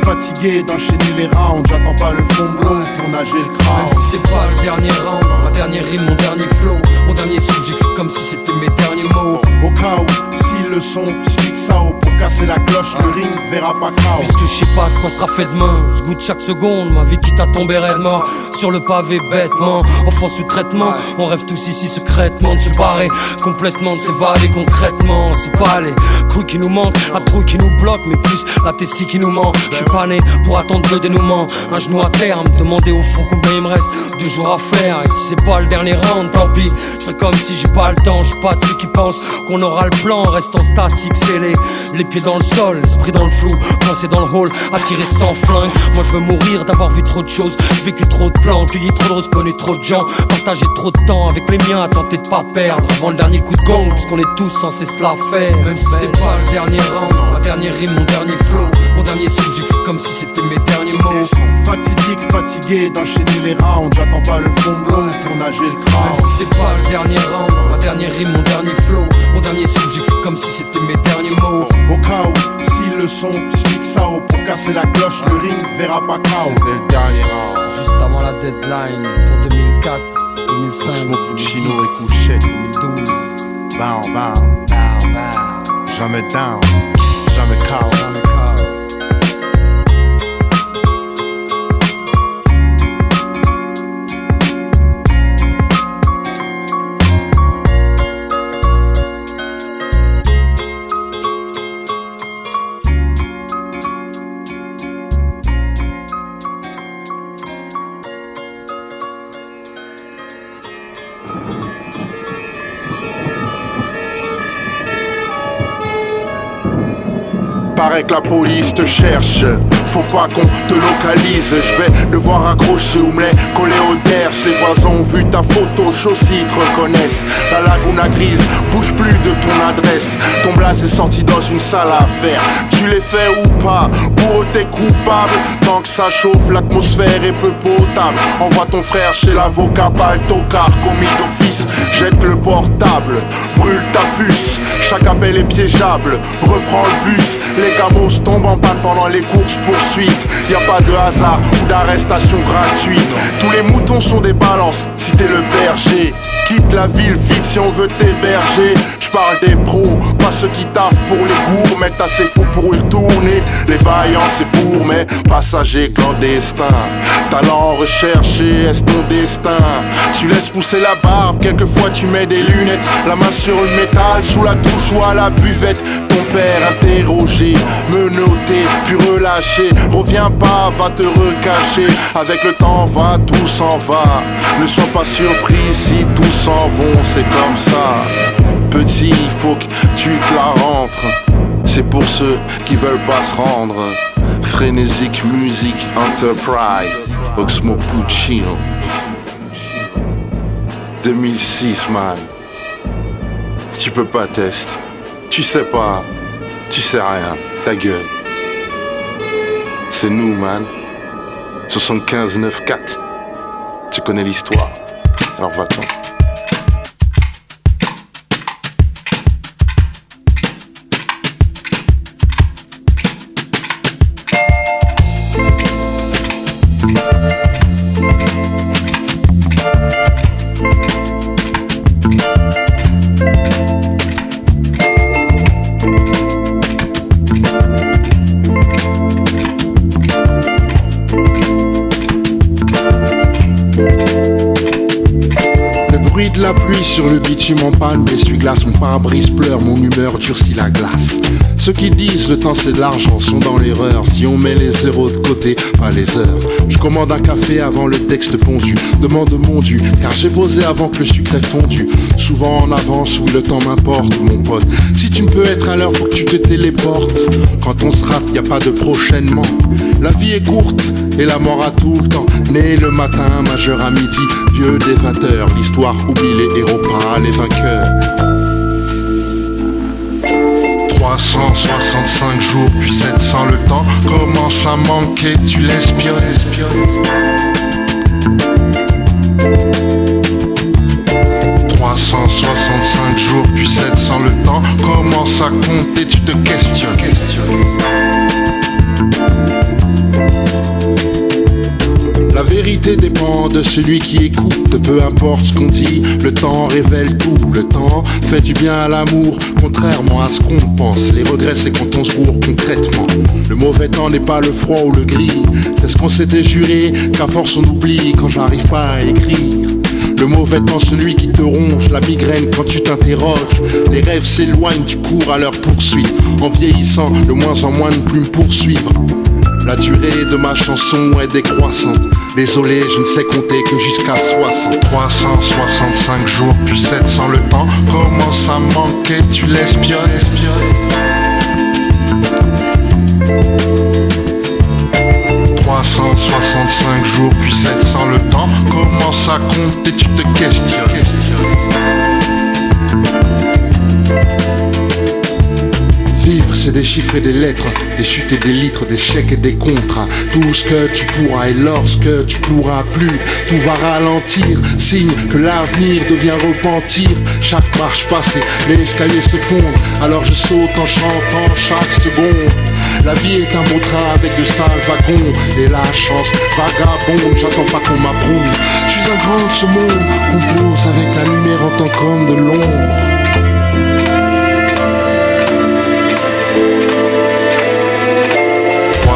fatigués d'enchaîner les rounds. J'attends pas le fond de l'eau pour nager le crâne. Même si c'est pas le dernier round, ma dernière rime, mon dernier flow, mon dernier souffle, j'écris comme si c'était mes derniers mots. Au cas où, s'ils le sont, j'kick ça haut pour casser la cloche, le ring verra pas cao. Puisque je sais pas de quoi sera fait demain, je goûte chaque seconde, ma vie quitte à tomber raidement sur le pavé bêtement, enfant sous traitement. On rêve tous ici secrètement de se barrer complètement, de s'évader concrètement. C'est pas les couilles qui nous manquent, la trouille qui nous bloque, mais plus la tessie qui nous ment. Je suis pas né pour attendre le dénouement, un genou à terre, me demander au fond combien il me reste 2 jours à faire. Et si c'est pas le dernier round, tant pis, je ferai comme si j'ai pas le temps. Je suis pas de ceux qui pensent qu'on aura le plan, restant statique, scellé, les pieds dans le sol, l'esprit dans le flou, coincé dans le hall, attiré sans flingue. Moi je veux mourir d'avoir vu trop de choses, vécu trop de plans, cueilli trop de roses, connu trop de gens, partagé trop de temps avec les miens, à tenter de pas perdre avant le dernier coup de gong, puisqu'on est tous censés se la faire. Même si c'est pas le dernier round, ma dernière rime, mon dernier flow, mon dernier souffle, j'écris comme si c'était mes derniers mots. Ils sont fatigués d'enchaîner les rounds. J'attends pas le fond de l'eau pour nager le crâne. Même si c'est pas le dernier round, ma dernière rime, mon dernier flow, mon dernier souffle, j'écris comme si c'était mes derniers mots. Au cas où, s'ils le sont, j'kick ça haut pour casser la cloche, le ring verra pas cao. C'était le dernier round. Juste avant la deadline pour 2004, 2005, Oxmo Puccino et Couchet 2012. Bow. Jamais down, jamais cao. Paraît que la police te cherche, faut pas qu'on te localise. Je vais devoir accrocher ou me les coller au derche. Les voisins ont vu ta photo, aussi te reconnaissent. La laguna grise bouge plus de ton adresse. Ton blaze est sorti dans une salle à affaires. Tu l'es fait ou pas, pour eux t'es coupable. Tant que ça chauffe, l'atmosphère est peu potable. Envoie ton frère chez l'avocat, pas le tocard. Commis d'office, jette le portable, brûle ta puce. Chaque appel est piégeable, reprends le bus. Les gamos tombent en panne pendant les courses poursuites. Y a pas de hasard ou d'arrestation gratuite. Tous les moutons sont des balances si t'es le berger. Quitte la ville vite si on veut t'héberger. J'parle des pros, pas ceux qui taffent pour les gourmets. T'as assez fou pour y retourner. Les vaillants c'est pour mes passagers clandestins. Talent recherché, est-ce ton destin? Tu laisses pousser la barbe, quelquefois tu mets des lunettes. La main sur le métal, sous la douche ou à la buvette. Ton père interrogé, menotté, puis relâché. Reviens pas, va te recacher. Avec le temps va, tout s'en va. Ne sois pas surpris si tous s'en vont, c'est comme ça. Petit, il faut que tu te la rentres. C'est pour ceux qui veulent pas se rendre. Frénésique Music Enterprise, Oxmo Puccino 2006, man. Tu peux pas tester. Tu sais pas, tu sais rien, ta gueule. C'est nous, man. 75-9-4. Tu connais l'histoire, alors va-t'en. la pluie sur le bitume en panne, l'essuie-glace, mon pare-brise pleure, mon humeur durcit la glace. Ceux qui disent le temps c'est de l'argent sont dans l'erreur. Si on met les zéros de côté, pas les heures. Je commande un café avant le texte pondu, demande mon dû, car j'ai posé avant que le sucre ait fondu. Souvent en avance, oui le temps m'importe mon pote. Si tu ne peux être à l'heure, faut que tu te téléportes. Quand on se rate, y a pas de prochainement. La vie est courte et la mort a tout le temps. Né le matin, majeur à midi, vieux des 20 heures. L'histoire oublie les héros, pas les vainqueurs. 365 jours puis 700 le temps commence à manquer, tu l'espionnes. 365 jours puis 700 le temps commence à compter, tu te questionnes. La vérité dépend de celui qui écoute, peu importe ce qu'on dit, le temps révèle tout, le temps fait du bien à l'amour, contrairement à ce qu'on pense. Les regrets c'est quand on se gourre concrètement. Le mauvais temps n'est pas le froid ou le gris, c'est ce qu'on s'était juré, qu'à force on oublie quand j'arrive pas à écrire. Le mauvais temps, celui qui te ronge, la migraine quand tu t'interroges. Les rêves s'éloignent, tu cours à leur poursuite. En vieillissant, de moins en moins de plumes poursuivre. La durée de ma chanson est décroissante. Désolé, je ne sais compter que jusqu'à 60. 365 jours puis 700 le temps commence à manquer, tu l'espionnes. 365 jours puis 700 le temps commence à compter, tu te questionnes. Vivre c'est des chiffres et des lettres, des chutes et des litres, des chèques et des contrats. Tout ce que tu pourras et lorsque tu pourras plus, tout va ralentir, signe que l'avenir devient repentir. Chaque marche passée, les escaliers se fondent, alors je saute en chantant chaque seconde. La vie est un beau train avec de sales wagons, et la chance vagabonde, j'attends pas qu'on m'approuve. Je suis un grand de ce monde, compose avec la lumière en tant qu'homme de l'ombre.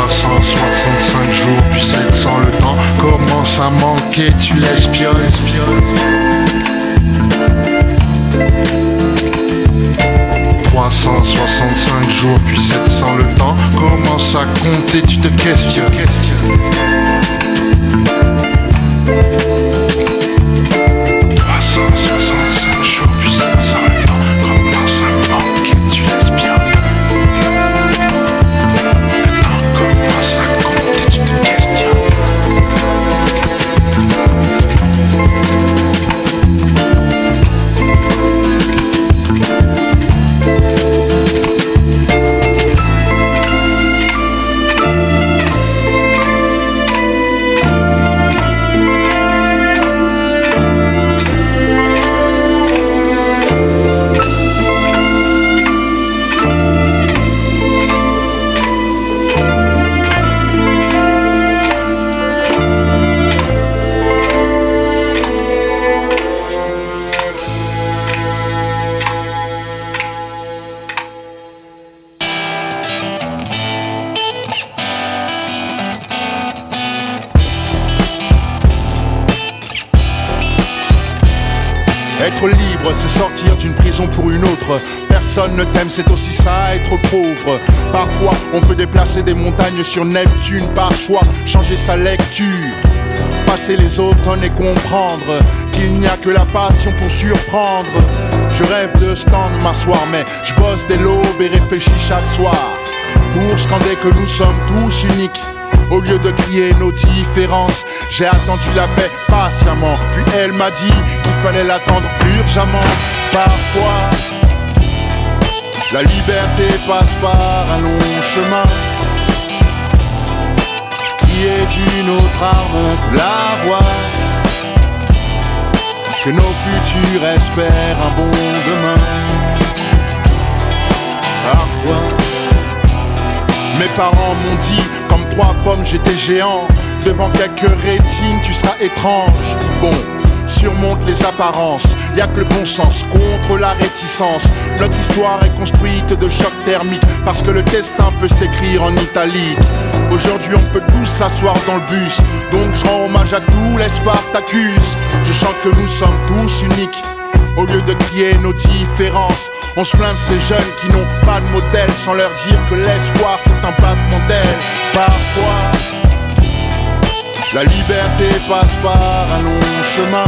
365 jours puis 700 le temps commence à manquer, tu l'espionnes. 365 jours puis 700 le temps commence à compter, tu te questionnes. 365 jours puis 700 le temps commence à manquer, tu l'espionnes. Être libre, c'est sortir d'une prison pour une autre. Personne ne t'aime, c'est aussi ça, être pauvre. Parfois, on peut déplacer des montagnes sur Neptune. Par choix, changer sa lecture. Passer les automnes et comprendre qu'il n'y a que la passion pour surprendre. Je rêve de stand m'asseoir, mais je bosse dès l'aube et réfléchis chaque soir. Pour scander que nous sommes tous uniques. Au lieu de crier nos différences, j'ai attendu la paix patiemment. Puis elle m'a dit qu'il fallait l'attendre urgemment. Parfois, la liberté passe par un long chemin qui est une autre arme que la voix. Que nos futurs espèrent un bon demain. Parfois, mes parents m'ont dit, comme 3 pommes j'étais géant. Devant quelques rétines tu seras étrange. Bon, surmonte les apparences, y'a que le bon sens contre la réticence. Notre histoire est construite de chocs thermiques, parce que le destin peut s'écrire en italique. Aujourd'hui on peut tous s'asseoir dans le bus, donc je rends hommage à tous les Spartacus. Je chante que nous sommes tous uniques, Au lieu de crier nos différences, on se plaint de ces jeunes qui n'ont pas de modèle, sans leur dire que l'espoir c'est un battement d'aile. Parfois, la liberté passe par un long chemin.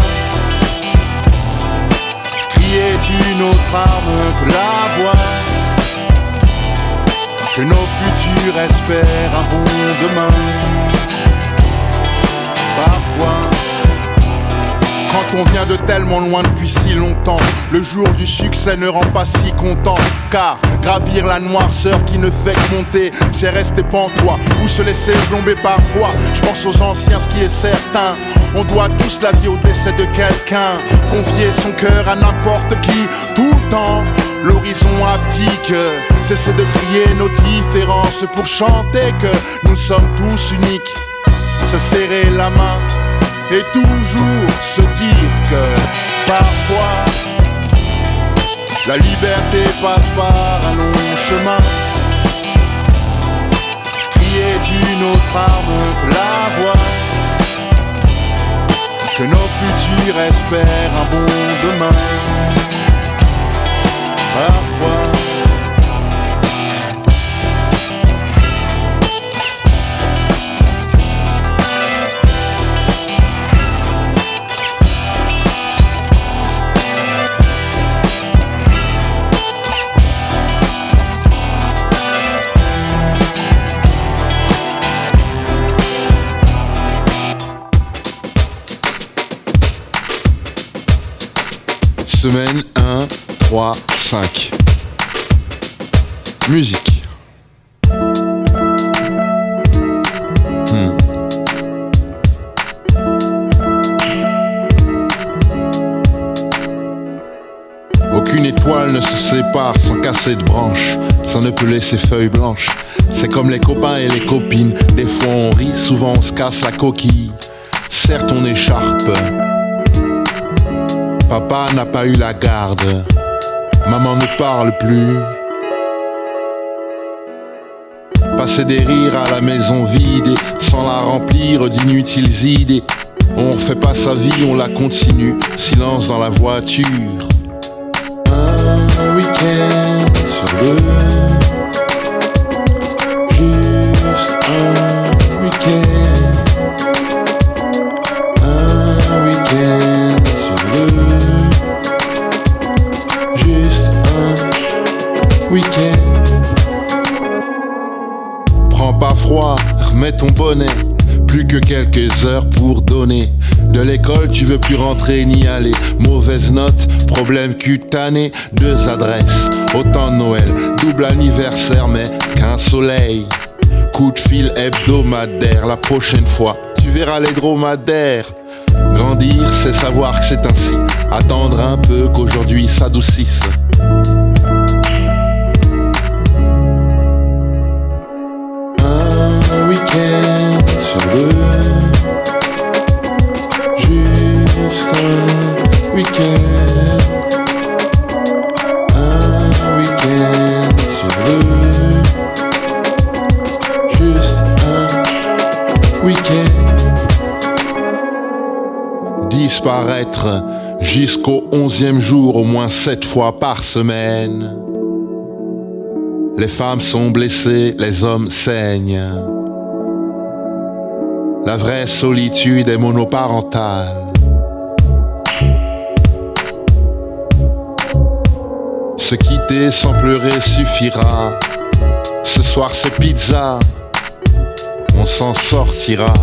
Crier est une autre arme que la voix. Que nos futurs espèrent un bon demain. Parfois, quand on vient de tellement loin depuis si longtemps, le jour du succès ne rend pas si content. Car gravir la noirceur qui ne fait que monter, c'est rester pantois ou se laisser plomber parfois. Je pense aux anciens, ce qui est certain, on doit tous la vie au décès de quelqu'un. Confier son cœur à n'importe qui, tout le temps. L'horizon abdique, cesser de crier nos différences pour chanter que nous sommes tous uniques. Se serrer la main et toujours se dire que parfois la liberté passe par un long chemin. Crier est une autre arme que la voix. Que nos futurs espèrent un bon demain. Parfois Semaine 1, 3, 5. Musique. Aucune étoile ne se sépare sans casser de branche. Ça ne peut laisser feuilles blanches. C'est comme les copains et les copines. Des fois on rit, souvent on se casse la coquille. Certes on écharpe. Papa n'a pas eu la garde. Maman ne parle plus. Passer des rires à la maison vide et sans la remplir d'inutiles idées. On refait pas sa vie, on la continue. Silence dans la voiture. Un week-end sur deux. Juste un week-end. Un week-end sur deux. Juste un week-end. Prends pas froid, remets ton bonnet. Plus que quelques heures pour donner. De l'école, tu veux plus rentrer ni aller. Mauvaise note, problème cutané. 2 adresses, autant de Noël. Double anniversaire, mais qu'un soleil. Coup de fil hebdomadaire. La prochaine fois, tu verras les dromadaires. Grandir, c'est savoir que c'est ainsi. Attendre un peu qu'aujourd'hui s'adoucisse. Un week-end sur deux. Juste un week-end. Un week-end sur deux. Juste un week-end. Disparaître jusqu'au 11e jour, au moins 7 fois par semaine. Les femmes sont blessées, les hommes saignent. La vraie solitude est monoparentale. Se quitter sans pleurer suffira. Ce soir c'est pizza, on s'en sortira.